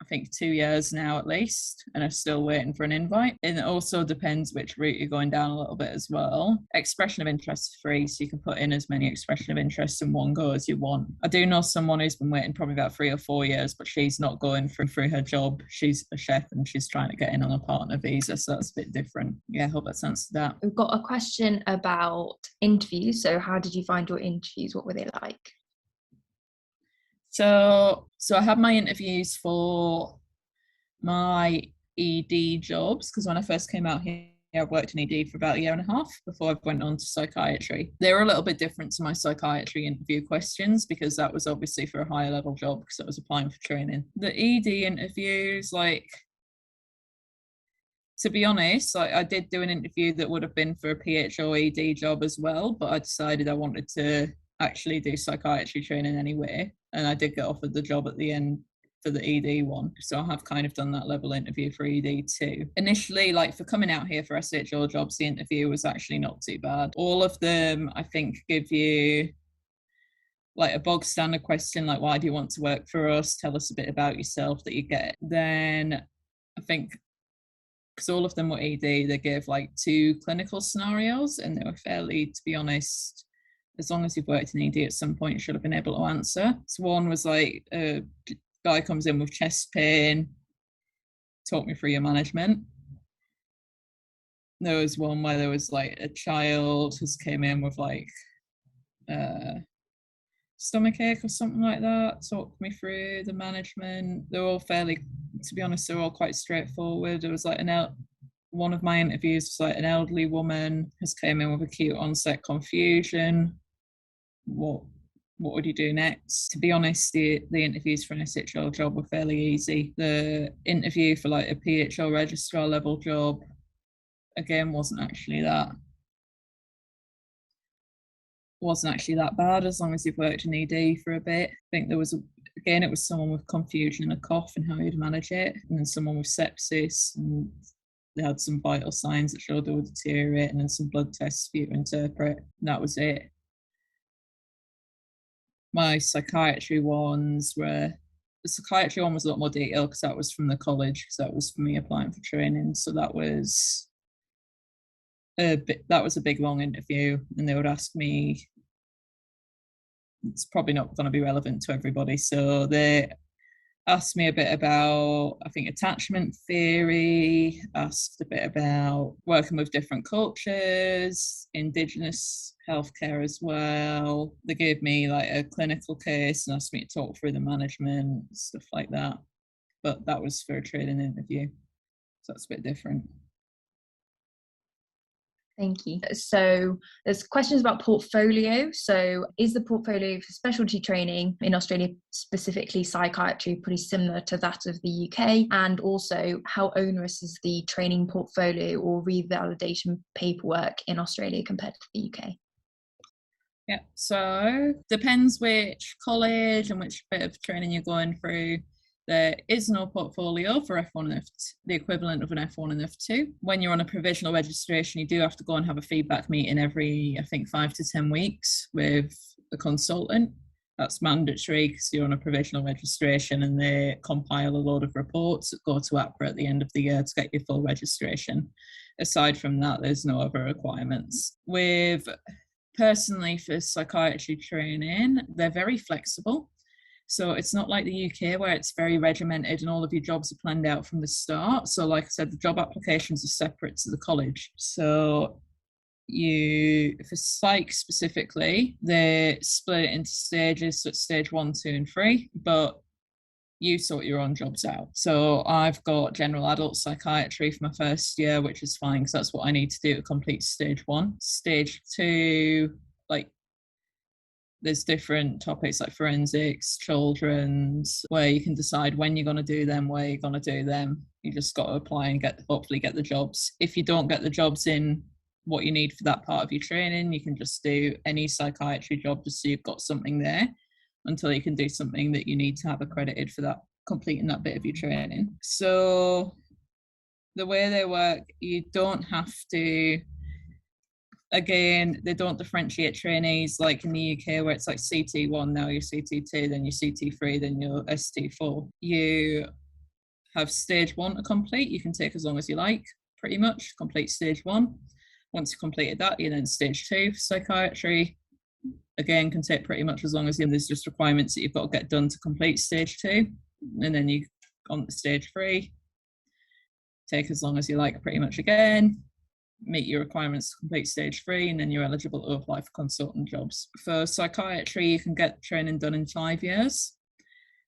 I think, 2 years now at least, and are still waiting for an invite. And it also depends which route you're going down a little bit as well. Expression of interest is free, so you can put in as many expression of interest in one go as you want. I do know someone who's been waiting probably about 3 or 4 years, but she's not going through her job. She's a chef and she's trying to get in on a partner visa, so that's a bit different. Yeah, I hope that's answered that. We've got a question about interviews. So how did you find your interviews? What were they like? So I had my interviews for my ED jobs because when I first came out here, I worked in ED for about 1.5 years before I went on to psychiatry. They were a little bit different to my psychiatry interview questions because that was obviously for a higher level job because I was applying for training. The ED interviews, like, to be honest, I did do an interview that would have been for a PHO ED job as well, but I decided I wanted to actually do psychiatry training anyway. And I did get offered the job at the end for the ED one. So I have kind of done that level interview for ED too. Initially, like for coming out here for SHO jobs, the interview was actually not too bad. All of them, I think, give you like a bog standard question, like, why do you want to work for us? Tell us a bit about yourself that you get. Then I think, because all of them were ED, they gave like 2 clinical scenarios and they were fairly, to be honest, as long as you've worked in ED at some point, you should have been able to answer. So one was like, a guy comes in with chest pain, talk me through your management. There was one where there was like a child who came in with like stomach ache or something like that, talk me through the management. They're all fairly, to be honest, they're all quite straightforward. There was like one of my interviews was like an elderly woman has came in with acute onset confusion. What would you do next? To be honest, the interviews for an SHL job were fairly easy. The interview for like a PHL registrar level job, again, wasn't actually that bad, as long as you've worked in ED for a bit. I think there was it was someone with confusion and a cough and how you'd manage it, and then someone with sepsis, and they had some vital signs that showed they were deteriorating, and some blood tests for you to interpret, and that was it. My psychiatry ones were, the psychiatry one was a lot more detailed because that was from the college, because that was for me applying for training. So that was a big long interview, and they would ask me, it's probably not going to be relevant to everybody, so they asked me a bit about, I think, attachment theory, asked a bit about working with different cultures, Indigenous healthcare as well. They gave me like a clinical case and asked me to talk through the management, stuff like that. But that was for a training interview, so that's a bit different. Thank you. So there's questions about portfolio. So is the portfolio for specialty training in Australia, specifically psychiatry, pretty similar to that of the UK? And also, how onerous is the training portfolio or revalidation paperwork in Australia compared to the UK? Yeah, so depends which college and which bit of training you're going through. There is no portfolio for F1 and F2, the equivalent of an F1 and F2. When you're on a provisional registration, you do have to go and have a feedback meeting every, I think, 5 to 10 weeks with a consultant. That's mandatory because you're on a provisional registration, and they compile a load of reports that go to APRA at the end of the year to get your full registration. Aside from that, there's no other requirements. Personally, for psychiatry training, they're very flexible. So it's not like the UK where it's very regimented and all of your jobs are planned out from the start. So like I said, the job applications are separate to the college. So for psych specifically, they split it into stages, so it's stage 1, 2 and 3, but you sort your own jobs out. So I've got general adult psychiatry for my first year, which is fine because that's what I need to do to complete stage 1. Stage 2, like, there's different topics like forensics, children's, where you can decide when you're going to do them, where you're going to do them. You just got to apply and hopefully get the jobs. If you don't get the jobs in what you need for that part of your training, you can just do any psychiatry job just so you've got something there until you can do something that you need to have accredited for that, completing that bit of your training. So the way they work, you don't have to, again, they don't differentiate trainees like in the UK where it's like CT1, now you're CT2, then you're CT3, then you're ST4. You have stage 1 to complete. You can take as long as you like, pretty much, complete stage 1. Once you've completed that, you're then stage 2 for psychiatry. Again, can take pretty much as long as you, there's just requirements that you've got to get done to complete stage 2. And then you on to stage 3. Take as long as you like, pretty much again. Meet your requirements to complete stage 3, and then you're eligible to apply for consultant jobs. For psychiatry, you can get training done in 5 years,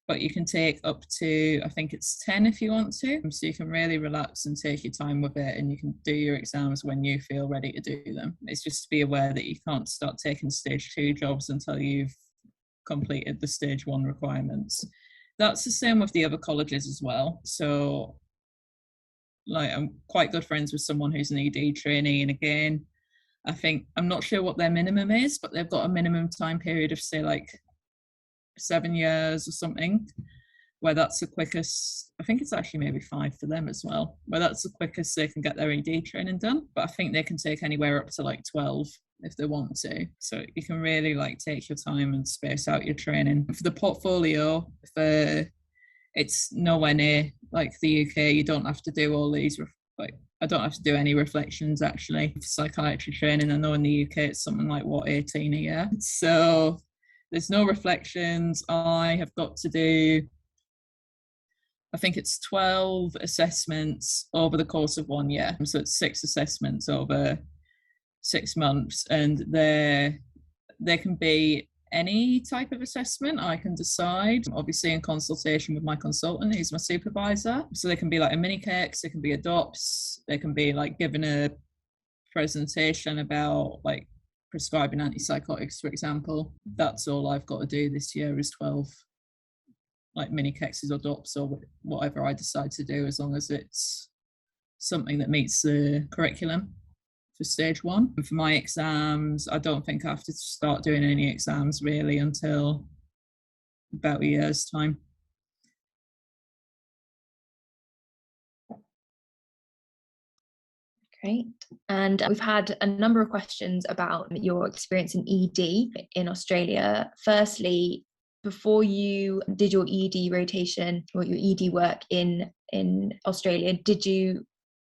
but you can take up to, I think it's 10 if you want to. So you can really relax and take your time with it, and you can do your exams when you feel ready to do them. It's just to be aware that you can't start taking stage 2 jobs until you've completed the stage 1 requirements. That's the same with the other colleges as well. So like, I'm quite good friends with someone who's an ED trainee, and again, I think, I'm not sure what their minimum is, but they've got a minimum time period of say like 7 years or something, where that's the quickest. I think it's actually maybe 5 for them as well, where that's the quickest they can get their ED training done. But I think they can take anywhere up to like 12 if they want to. So you can really like take your time and space out your training. For the portfolio, it's nowhere near like the UK. You don't have to do all these like I don't have to do any reflections actually for psychiatry training. I know in the UK it's something like 18 a year. So there's no reflections. I have got to do, I think it's 12 assessments over the course of 1 year. So it's 6 assessments over 6 months, and they can be any type of assessment. I can decide, obviously in consultation with my consultant, who's my supervisor. So they can be like a mini cakes, they can be a DOPS, they can be like given a presentation about like prescribing antipsychotics, for example. That's all I've got to do this year is 12 like mini cases or DOPS or whatever I decide to do, as long as it's something that meets the curriculum for stage 1. And for my exams, I don't think I have to start doing any exams really until about a year's time. Great. And we've had a number of questions about your experience in ED in Australia. Firstly, before you did your ED rotation or your ED work in Australia, did you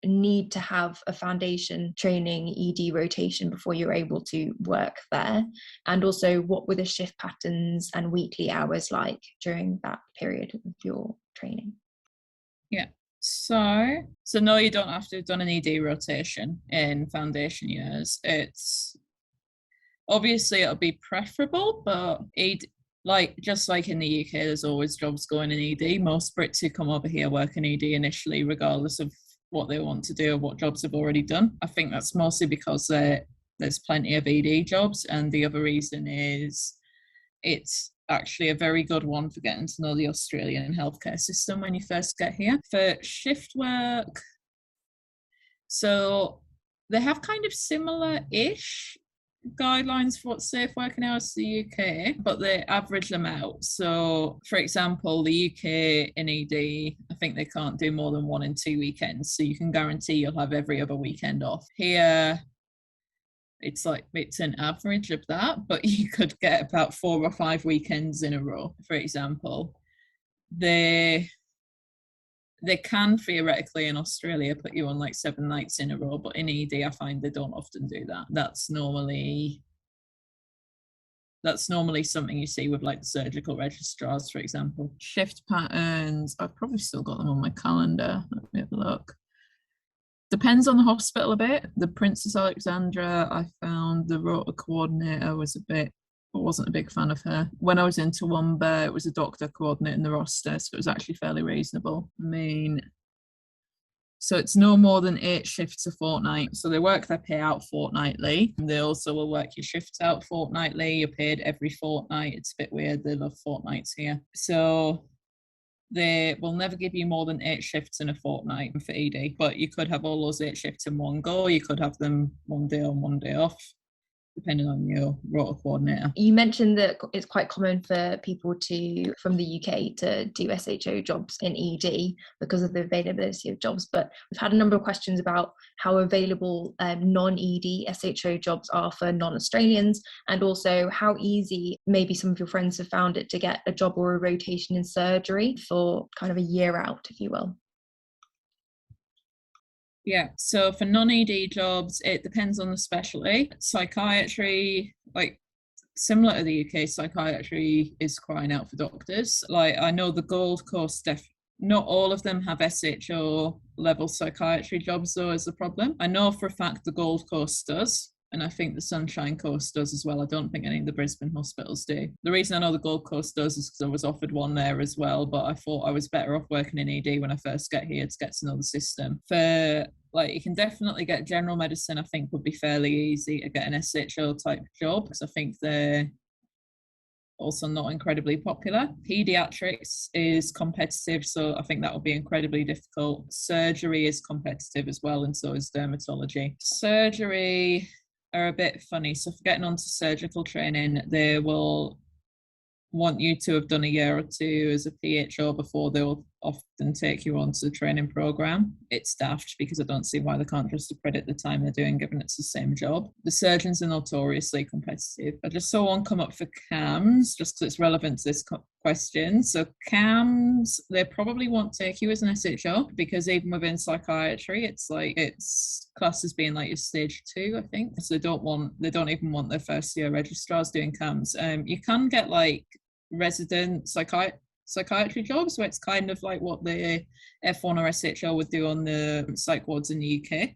need to have a foundation training ED rotation before you were able to work there? And also, what were the shift patterns and weekly hours like during that period of your training? Yeah. So no, you don't have to have done an ED rotation in foundation years. It's obviously it'll be preferable, but just like in the UK, there's always jobs going in ED. Most Brits who come over here work in ED initially, regardless of what they want to do or what jobs they've already done. I think that's mostly because there's plenty of ED jobs, and the other reason is it's actually a very good one for getting to know the Australian healthcare system when you first get here. For shift work, so they have kind of similar-ish guidelines for what's safe working hours to the UK, but they average them out. So for example, the UK in ED, I think they can't do more than 1 and 2 weekends, so you can guarantee you'll have every other weekend off. Here it's an average of that, but you could get about 4 or 5 weekends in a row. For example, they can theoretically in Australia put you on like 7 nights in a row, but in ED I find they don't often do that. That's normally something you see with like the surgical registrars, for example. Shift patterns, I've probably still got them on my calendar. Let me have a look. Depends on the hospital a bit. The Princess Alexandra, I found the rota coordinator wasn't a big fan of her. When I was in Toowoomba, it was a doctor coordinating the roster, so it was actually fairly reasonable. I mean, so it's no more than 8 shifts a fortnight. So they work their pay out fortnightly. They also will work your shifts out fortnightly. You're paid every fortnight. It's a bit weird. They love fortnights here. So they will never give you more than 8 shifts in a fortnight for ED, but you could have all those 8 shifts in one go. You could have them 1 day on, 1 day off, depending on your rota coordinator. You mentioned that it's quite common for people from the UK to do SHO jobs in ED because of the availability of jobs, but we've had a number of questions about how available non-ED SHO jobs are for non-Australians, and also how easy maybe some of your friends have found it to get a job or a rotation in surgery for kind of a year out, if you will. Yeah, so for non-ED jobs, it depends on the specialty. Psychiatry, like similar to the UK, psychiatry is crying out for doctors. Like I know the Gold Coast, not all of them have SHO level psychiatry jobs though is the problem. I know for a fact the Gold Coast does, and I think the Sunshine Coast does as well. I don't think any of the Brisbane hospitals do. The reason I know the Gold Coast does is because I was offered one there as well, but I thought I was better off working in ED when I first get here to get to know the system. You can definitely get general medicine, I think would be fairly easy to get an SHO type job, because I think they're also not incredibly popular. Pediatrics is competitive, so I think that will be incredibly difficult. Surgery is competitive as well, and so is dermatology. Surgery are a bit funny. So for getting onto surgical training, they will want you to have done a year or 2 as a PHO before they will often take you onto the training program. It's daft because I don't see why they can't just accredit the time they're doing, given it's the same job. The surgeons are notoriously competitive. I just saw one come up for CAMS, just because it's relevant to this question. So CAMS, they probably won't take you as an SHO because even within psychiatry, it's classed as being like your stage 2, I think. So they don't even want their first year registrars doing CAMS. You can get like resident psychiatry jobs, where it's kind of like what the F1 or SHO would do on the psych wards in the UK.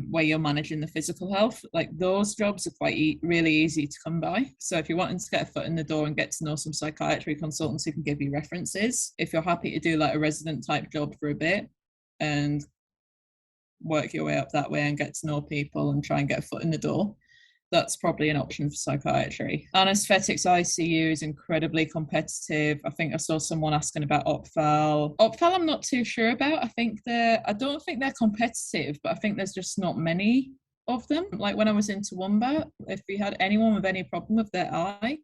Where you're managing the physical health, like those jobs are quite really easy to come by. So if you're wanting to get a foot in the door and get to know some psychiatry consultants who can give you references, if you're happy to do like a resident type job for a bit and work your way up that way and get to know people and try and get a foot in the door, that's probably an option for psychiatry. Anesthetics ICU is incredibly competitive. I think I saw someone asking about OPFAL. OPFAL I'm not too sure about. I don't think they're competitive, but I think there's just not many of them. Like when I was in Toowoomba, if we had anyone with any problem with their eye,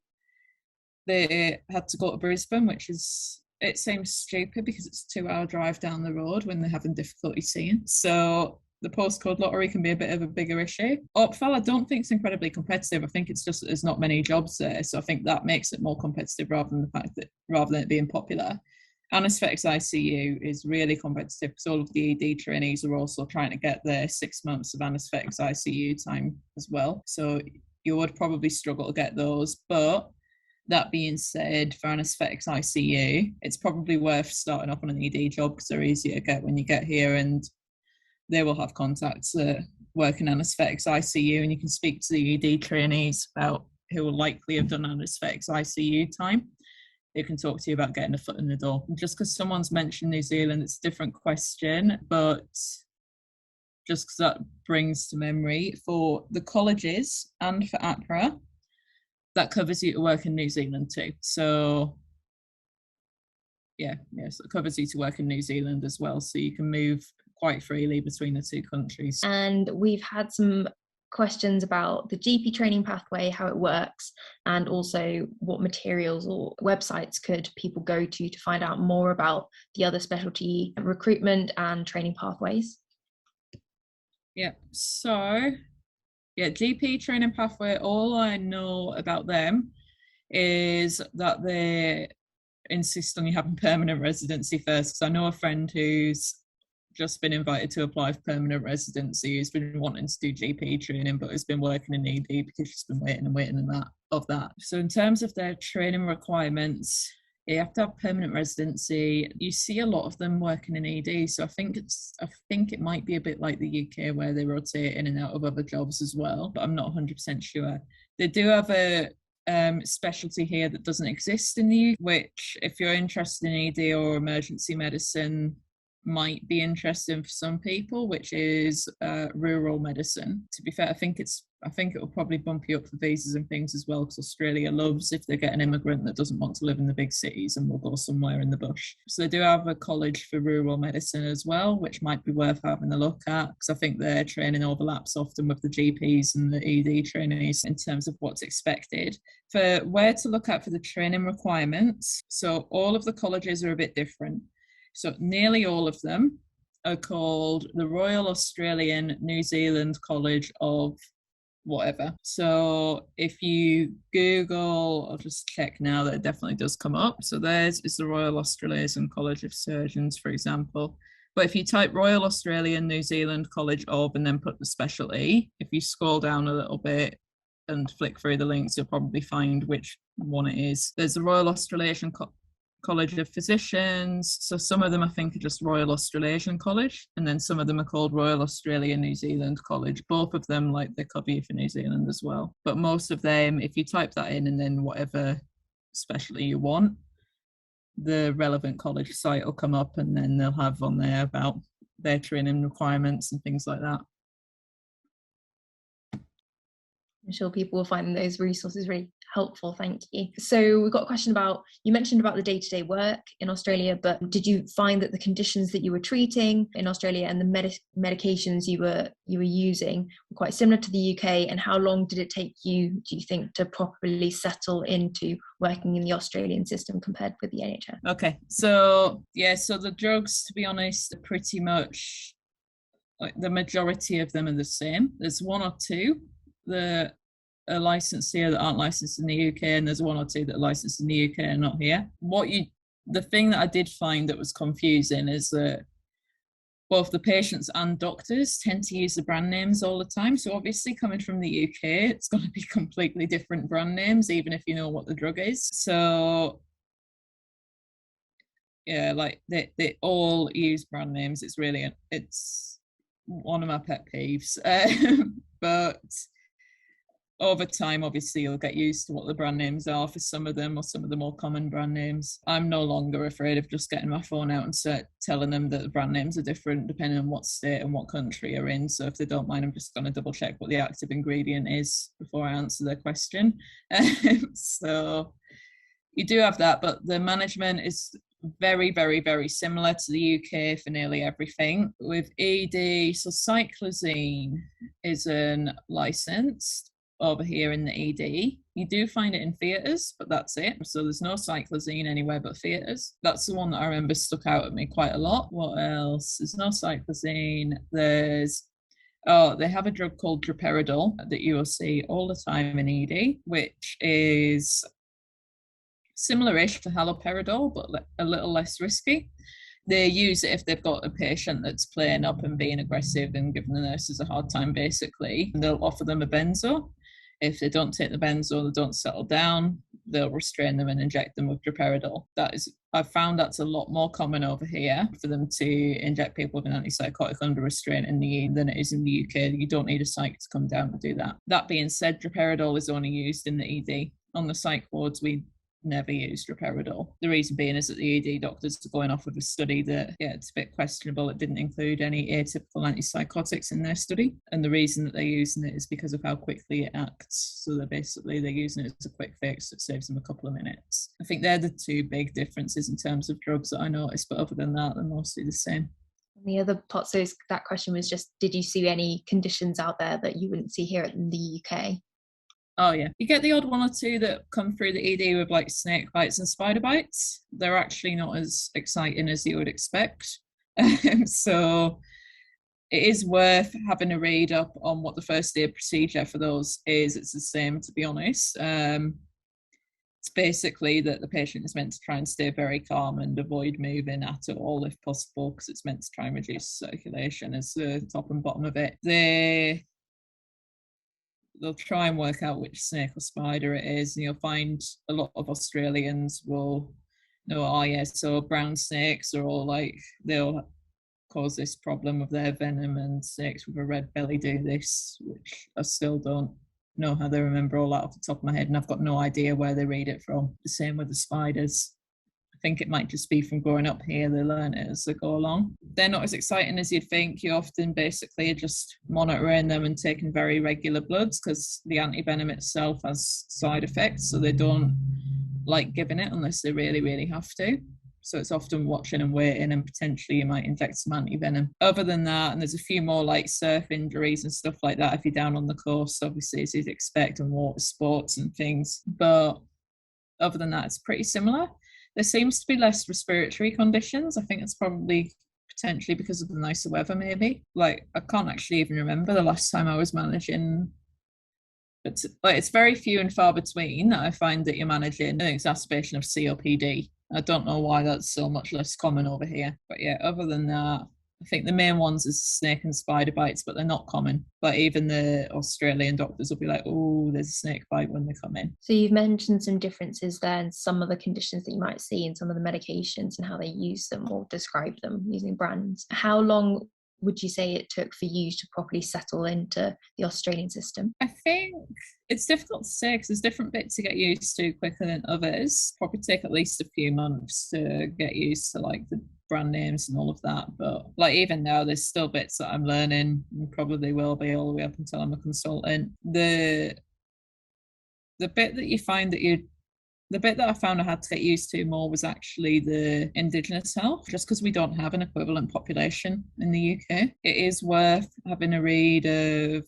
they had to go to Brisbane, it seems stupid because it's a 2-hour drive down the road when they're having difficulty seeing. So the postcode lottery can be a bit of a bigger issue. OPFAL, I don't think it's incredibly competitive. I think it's just that there's not many jobs there. So I think that makes it more competitive rather than it being popular. Anesthetics ICU is really competitive because all of the ED trainees are also trying to get their 6 months of anesthetics ICU time as well. So you would probably struggle to get those. But that being said, for anesthetics ICU, it's probably worth starting off on an ED job because they're easier to get when you get here, and they will have contacts that work in anesthetics ICU, and you can speak to the ED trainees about who will likely have done anesthetics ICU time. They can talk to you about getting a foot in the door. Just because someone's mentioned New Zealand, it's a different question, but just because that brings to memory, for the colleges and for APRA, that covers you to work in New Zealand too. So so it covers you to work in New Zealand as well. So you can move quite freely between the two countries. And we've had some questions about the GP training pathway, how it works, and also what materials or websites could people go to find out more about the other specialty recruitment and training pathways. GP training pathway, all I know about them is that they insist on you having permanent residency first, because I know a friend who's just been invited to apply for permanent residency, who's been wanting to do GP training but has been working in ED because she's been waiting of that. So in terms of their training requirements, you have to have permanent residency. You see a lot of them working in ED, so I think it might be a bit like the UK where they rotate in and out of other jobs as well, but I'm not 100% sure. They do have a specialty here that doesn't exist in the UK, which if you're interested in ED or emergency medicine might be interesting for some people, which is rural medicine. To be fair, I think it will probably bump you up for visas and things as well, because Australia loves if they get an immigrant that doesn't want to live in the big cities and will go somewhere in the bush. So they do have a college for rural medicine as well, which might be worth having a look at, because I think their training overlaps often with the GPs and the ED trainees in terms of what's expected. For where to look at for the training requirements, so all of the colleges are a bit different. So nearly all of them are called the Royal Australian New Zealand College of whatever. So if you Google, I'll just check now that it definitely does come up. So theirs is the Royal Australasian College of Surgeons, for example. But if you type Royal Australian New Zealand College of and then put the specialty, if you scroll down a little bit and flick through the links, you'll probably find which one it is. There's the Royal Australasian College of Physicians. So some of them I think are just Royal Australasian College, and then some of them are called Royal Australia New Zealand College. Both of them, like, they cover you for New Zealand as well. But most of them, if you type that in and then whatever specialty you want, the relevant college site will come up, and then they'll have on there about their training requirements and things like that. I'm sure people will find those resources really helpful. Thank you. So we've got a question about, you mentioned about the day-to-day work in Australia, but did you find that the conditions that you were treating in Australia and the medications you were using were quite similar to the UK? And how long did it take you, do you think, to properly settle into working in the Australian system compared with the NHS? Okay, so the drugs, to be honest, are pretty much, like, the majority of them are the same. There's one or two that are licensed here that aren't licensed in the UK, and there's one or two that are licensed in the UK and not here. The thing that I did find that was confusing is that both the patients and doctors tend to use the brand names all the time. So obviously coming from the UK, it's going to be completely different brand names, even if you know what the drug is. So yeah, like they all use brand names. It's one of my pet peeves. But over time, obviously, you'll get used to what the brand names are for some of them, or some of the more common brand names. I'm no longer afraid of just getting my phone out and start telling them that the brand names are different depending on what state and what country you're in. So if they don't mind, I'm just going to double check what the active ingredient is before I answer their question. So you do have that, but the management is very, very, very similar to the UK for nearly everything. With ED, so cyclazine isn't licensed over here in the ED. You do find it in theatres, but that's it. So there's no cyclazine anywhere but theatres. That's the one that I remember stuck out at me quite a lot. What else? There's no cyclazine. They have a drug called droperidol that you will see all the time in ED, which is similar-ish to haloperidol, but a little less risky. They use it if they've got a patient that's playing up and being aggressive and giving the nurses a hard time, basically. And they'll offer them a benzo. If they don't take the benzo, they don't settle down, they'll restrain them and inject them with droperidol. I've found that's a lot more common over here for them to inject people with an antipsychotic under restraint in the ED than it is in the UK. You don't need a psych to come down to do that. That being said, droperidol is only used in the ED. On the psych wards, we never used droperidol. The reason being is that the ED doctors are going off with a study that, it's a bit questionable. It didn't include any atypical antipsychotics in their study. And the reason that they're using it is because of how quickly it acts. So they're using it as a quick fix that saves them a couple of minutes. I think they're the two big differences in terms of drugs that I noticed, but other than that, they're mostly the same. The other part, so that question was just, did you see any conditions out there that you wouldn't see here in the UK? Oh yeah, you get the odd one or two that come through the ED with like snake bites and spider bites. They're actually not as exciting as you would expect. So it is worth having a read up on what the first aid procedure for those is. It's the same, to be honest. It's basically that the patient is meant to try and stay very calm and avoid moving at all if possible, because it's meant to try and reduce circulation as the top and bottom of it. They'll try and work out which snake or spider it is, and you'll find a lot of Australians will know, so brown snakes are all like, they'll cause this problem with their venom, and snakes with a red belly do this, which I still don't know how they remember all that off the top of my head, and I've got no idea where they read it from. The same with the spiders. I think it might just be from growing up here, they learn it as they go along. They're not as exciting as you'd think. You often basically are just monitoring them and taking very regular bloods, because the antivenom itself has side effects, so they don't like giving it unless they really, really have to. So it's often watching and waiting, and potentially you might inject some antivenom. Other than that, and there's a few more like surf injuries and stuff like that if you're down on the coast, obviously, as you'd expect, and water sports and things. But other than that, it's pretty similar. There seems to be less respiratory conditions. I think it's probably potentially because of the nicer weather, maybe. Like, I can't actually even remember the last time I was managing. But like, it's very few and far between that I find that you're managing an exacerbation of COPD. I don't know why that's so much less common over here. But yeah, other than that, I think the main ones is snake and spider bites, but they're not common. But even the Australian doctors will be like, oh, there's a snake bite when they come in. So you've mentioned some differences there in some of the conditions that you might see in some of the medications and how they use them or describe them using brands. How long would you say it took for you to properly settle into the Australian system? I think it's difficult to say because there's different bits to get used to quicker than others. Probably take at least a few months to get used to like the brand names and all of that. But like even now, there's still bits that I'm learning and probably will be all the way up until I'm a consultant. The bit that you find that the bit that I found I had to get used to more was actually the Indigenous health, just because we don't have an equivalent population in the UK. It is worth having a read of,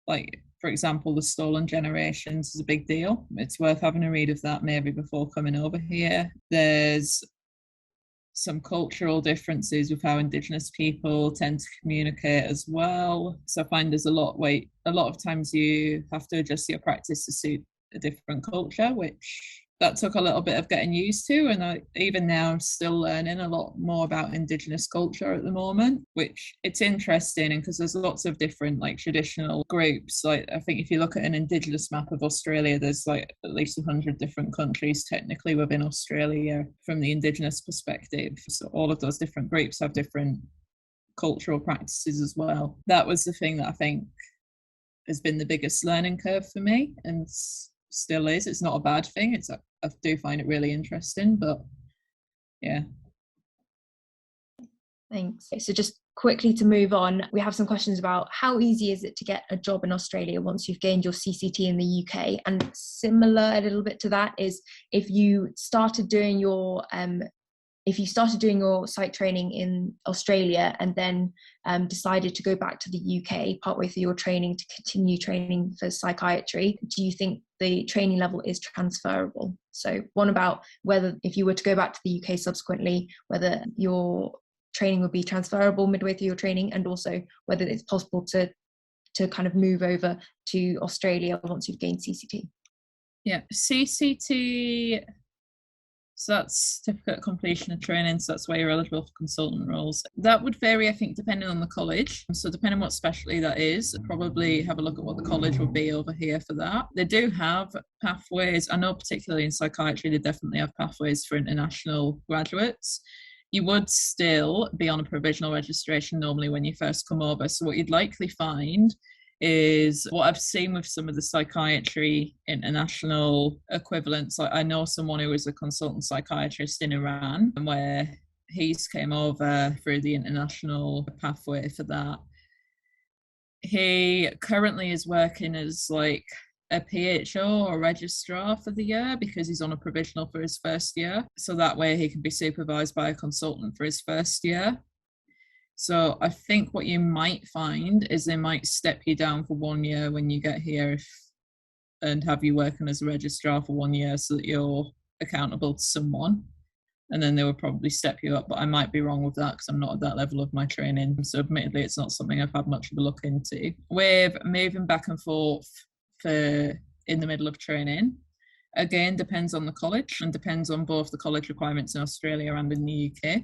like, for example, the stolen generations is a big deal. It's worth having a read of that maybe before coming over here. There's some cultural differences with how Indigenous people tend to communicate as well. So I find there's a lot of times you have to adjust your practice to suit a different culture, which that took a little bit of getting used to. And even now I'm still learning a lot more about Indigenous culture at the moment, which it's interesting. And because there's lots of different like traditional groups, like I think if you look at an Indigenous map of Australia, there's like at least 100 different countries technically within Australia from the Indigenous perspective. So all of those different groups have different cultural practices as well. That was the thing that I think has been the biggest learning curve for me, and still is. It's not a bad thing. I do find it really interesting, but yeah. Thanks. So just quickly to move on, we have some questions about how easy is it to get a job in Australia once you've gained your CCT in the UK? And similar a little bit to that is if you started doing your psych training in Australia and then decided to go back to the UK partway through your training to continue training for psychiatry, do you think the training level is transferable? So one about whether if you were to go back to the UK subsequently, whether your training would be transferable midway through your training, and also whether it's possible to kind of move over to Australia once you've gained CCT. Yeah, CCT, so that's certificate of completion of training, so that's where you're eligible for consultant roles. That would vary, I think, depending on the college. So depending on what specialty that is, probably have a look at what the college would be over here for that. They do have pathways. I know particularly in psychiatry, they definitely have pathways for international graduates. You would still be on a provisional registration normally when you first come over. So what you'd likely find is what I've seen with some of the psychiatry international equivalents. Like I know someone who was a consultant psychiatrist in Iran, where he's came over through the international pathway for that. He currently is working as like a PHO or registrar for the year because he's on a provisional for his first year. So that way he can be supervised by a consultant for his first year. So I think what you might find is they might step you down for 1 year when you get here and have you working as a registrar for 1 year so that you're accountable to someone. And then they would probably step you up. But I might be wrong with that because I'm not at that level of my training. So admittedly, it's not something I've had much of a look into. With moving back and forth in the middle of training, again, depends on the college and depends on both the college requirements in Australia and in the UK.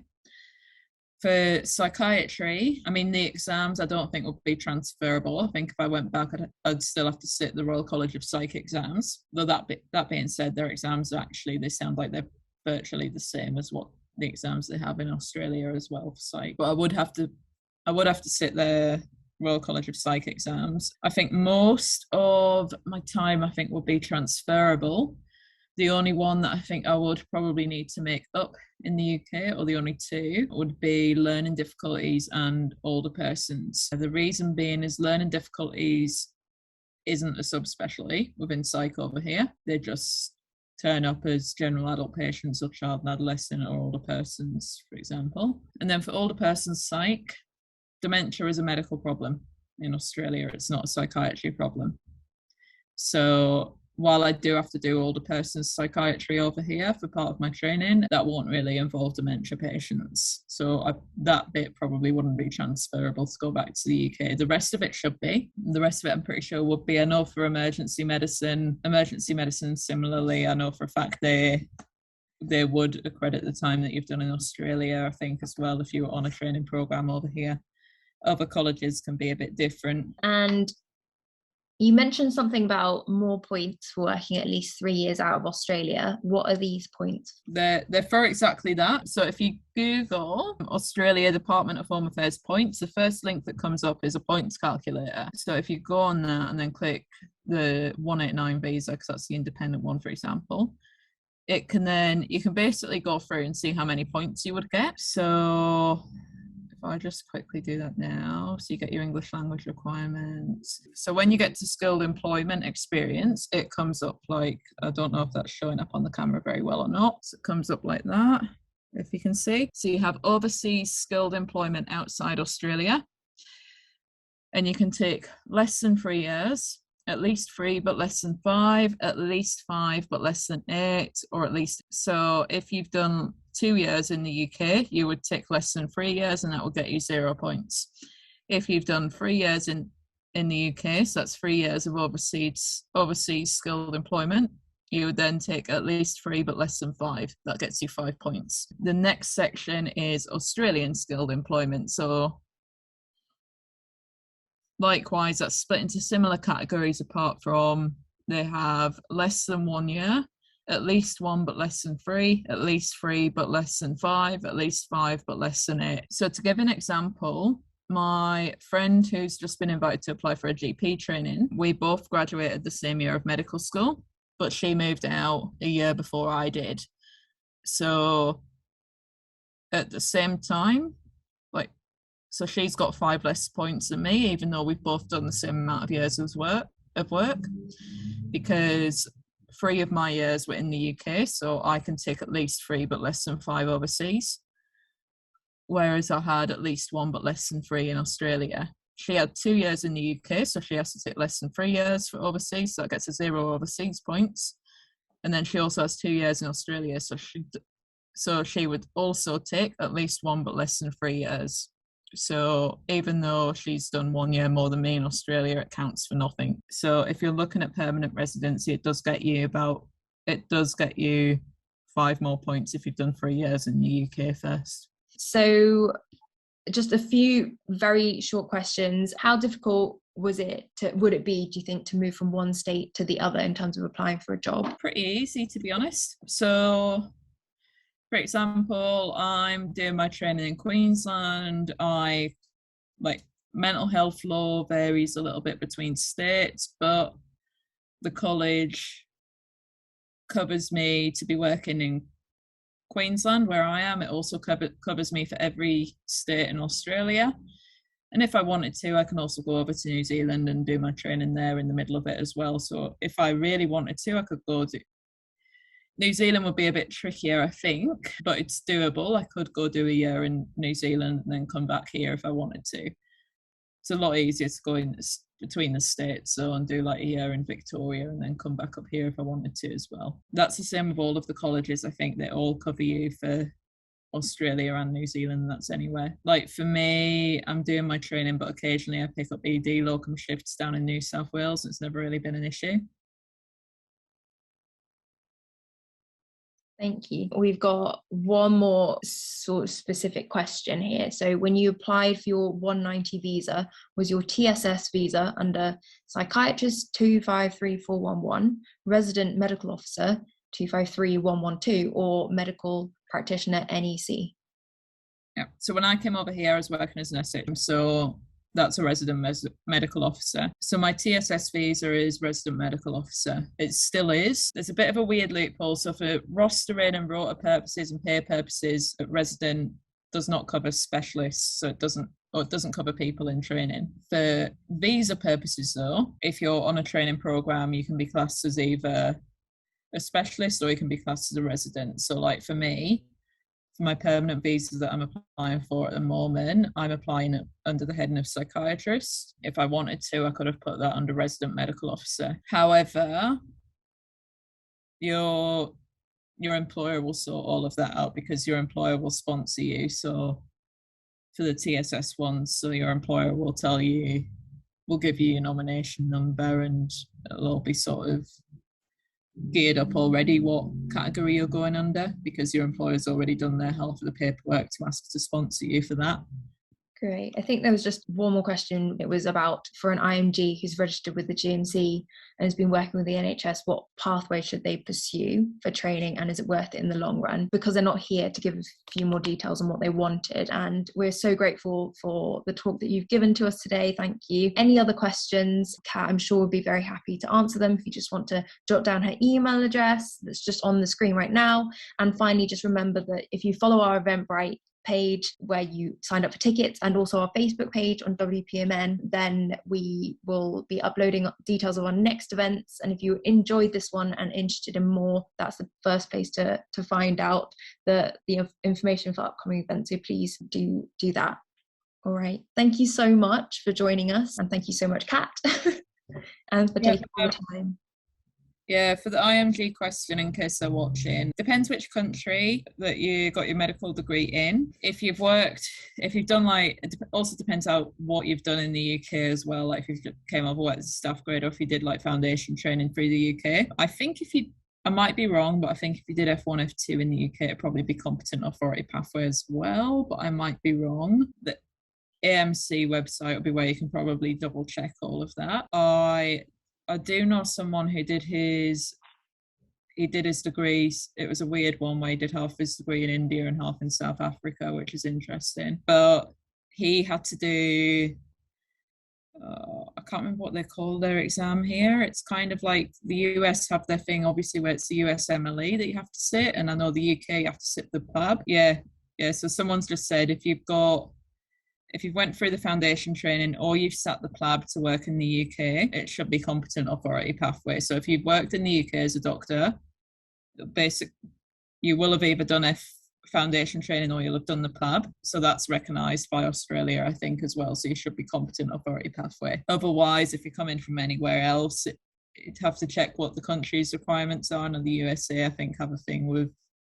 For psychiatry, I mean, the exams I don't think would be transferable. I think if I went back, I'd still have to sit the Royal College of Psych exams. Though that being said, their exams they sound like they're virtually the same as what the exams they have in Australia as well for psych. But I would have to sit the Royal College of Psych exams. I think most of my time would be transferable. The only one that I think I would probably need to make up in the UK, or the only two, would be learning difficulties and older persons. The reason being is learning difficulties isn't a subspecialty within psych over here. They just turn up as general adult patients or child and adolescent or older persons, for example. And then for older persons psych, dementia is a medical problem in Australia. It's not a psychiatry problem. So while I do have to do older persons psychiatry over here for part of my training, that won't really involve dementia patients. So that bit probably wouldn't be transferable to go back to the UK. The rest of it should be. The rest of it I'm pretty sure would be. I know for emergency medicine similarly, I know for a fact they would accredit the time that you've done in Australia, I think, as well, if you were on a training program over here. Other colleges can be a bit different. And you mentioned something about more points for working at least 3 years out of Australia. What are these points? They're for exactly that. So if you Google Australia Department of Home Affairs points, the first link that comes up is a points calculator. So if you go on that and then click the 189 visa, because that's the independent one, for example, you can basically go through and see how many points you would get. So I just quickly do that now. So you get your English language requirements. So when you get to skilled employment experience, it comes up like, I don't know if that's showing up on the camera very well or not. So it comes up like that, if you can see. So you have overseas skilled employment outside Australia. And you can take less than 3 years, at least 3 but less than 5, at least 5 but less than 8, or at least. So if you've done 2 years in the UK, you would tick less than 3 years, and that will get you 0 points. If you've done 3 years in the UK, so that's 3 years of overseas skilled employment, you would then take at least 3 but less than 5. That gets you 5 points. The next section is Australian skilled employment. So likewise, that's split into similar categories apart from they have less than 1 year, at least 1 but less than 3, at least 3 but less than 5, at least 5 but less than 8. So to give an example, my friend who's just been invited to apply for a GP training, we both graduated the same year of medical school, but she moved out a year before I did. So at the same time, so she's got 5 less points than me, even though we've both done the same amount of years of work, because 3 of my years were in the UK, so I can take at least 3 but less than 5 overseas, whereas I had at least 1 but less than 3 in Australia. She had 2 years in the UK, so she has to take less than 3 years for overseas, so that gets her 0 overseas points. And then she also has 2 years in Australia, so she would also take at least 1 but less than 3 years. So even though she's done 1 year more than me in Australia, it counts for nothing. So if you're looking at permanent residency, it does get you 5 more points if you've done 3 years in the UK first. So just a few very short questions. How difficult would it be, do you think, to move from one state to the other in terms of applying for a job? Pretty easy, to be honest. So for example, I'm doing my training in Queensland. Mental health law varies a little bit between states, but the college covers me to be working in Queensland, where I am. It also covers me for every state in Australia. And if I wanted to, I can also go over to New Zealand and do my training there in the middle of it as well. So if I really wanted to, I could go to New Zealand. Would be a bit trickier, I think, but it's doable. I could go do a year in New Zealand and then come back here if I wanted to. It's a lot easier to go in between the states, so, and do like a year in Victoria and then come back up here if I wanted to as well. That's the same with all of the colleges. I think they all cover you for Australia and New Zealand. That's anywhere. Like for me, I'm doing my training, but occasionally I pick up ED locum shifts down in New South Wales. It's never really been an issue. Thank you. We've got one more sort of specific question here. So when you applied for your 190 visa, was your TSS visa under psychiatrist 253411, resident medical officer 253112, or medical practitioner NEC? Yeah. So when I came over here, I was working as an SH, so that's a resident medical officer. So my TSS visa is resident medical officer. It still is. There's a bit of a weird loophole. So for rostering and rota purposes and pay purposes, resident does not cover specialists. So it doesn't cover people in training. For visa purposes though, if you're on a training program, you can be classed as either a specialist or you can be classed as a resident. So like for me, for my permanent visa that I'm applying for at the moment, I'm applying it under the heading of psychiatrist. If I wanted to, I could have put that under resident medical officer. However, your employer will sort all of that out because your employer will sponsor you. So for the TSS ones, so your employer will give you your nomination number, and it'll all be sort of geared up already what category you're going under, because your employer's already done their half of the paperwork to ask to sponsor you for that. Great. I think there was just one more question. It was about, for an IMG who's registered with the GMC and has been working with the NHS, what pathway should they pursue for training, and is it worth it in the long run? Because they're not here to give a few more details on what they wanted, and we're so grateful for the talk that you've given to us today. Thank you. Any other questions, Kat, I'm sure would be very happy to answer them. If you just want to jot down her email address that's just on the screen right now. And finally, just remember that if you follow our Eventbrite page where you signed up for tickets, and also our Facebook page on WPMN, then we will be uploading details of our next events. And if you enjoyed this one and interested in more, that's the first place to find out the information for upcoming events. So please do that. All right. Thank you so much for joining us, and thank you so much, Kat, and for taking the time. Yeah, for the IMG question, in case they're watching, depends which country that you got your medical degree in. If you've done like, it also depends on what you've done in the UK as well. Like if you came over as a staff grade, or if you did like foundation training through the UK. I might be wrong, but I think if you did F1, F2 in the UK, it'd probably be competent authority pathway as well, but I might be wrong. The AMC website will be where you can probably double check all of that. I do know someone who did his degrees. It was a weird one where he did half his degree in India and half in South Africa, which is interesting. But he had to do, I can't remember what they call their exam here. It's kind of like the US have their thing, obviously, where it's the USMLE that you have to sit. And I know the UK, you have to sit the PLAB. Yeah. So someone's just said if you've went through the foundation training or you've sat the PLAB to work in the UK, it should be competent authority pathway. So if you've worked in the UK as a doctor, you will have either done foundation training or you'll have done the PLAB. So that's recognised by Australia, I think, as well. So you should be competent authority pathway. Otherwise, if you're coming from anywhere else, you'd have to check what the country's requirements are. And the USA, I think, have a thing with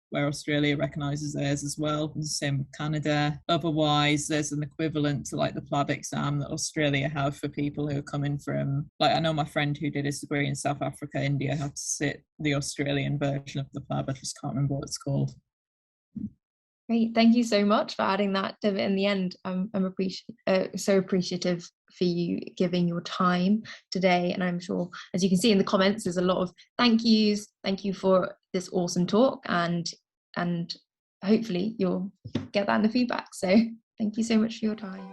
where Australia recognises theirs as well. And the same with Canada. Otherwise, there's an equivalent to like the PLAB exam that Australia have for people who are coming from, like I know my friend who did his degree in South Africa, India, had to sit the Australian version of the PLAB. I just can't remember what it's called. Great, thank you so much for adding that divot in the end. I'm so appreciative for you giving your time today, and I'm sure, as you can see in the comments, there's a lot of thank yous. Thank you for this awesome talk, and hopefully you'll get that in the feedback. So thank you so much for your time.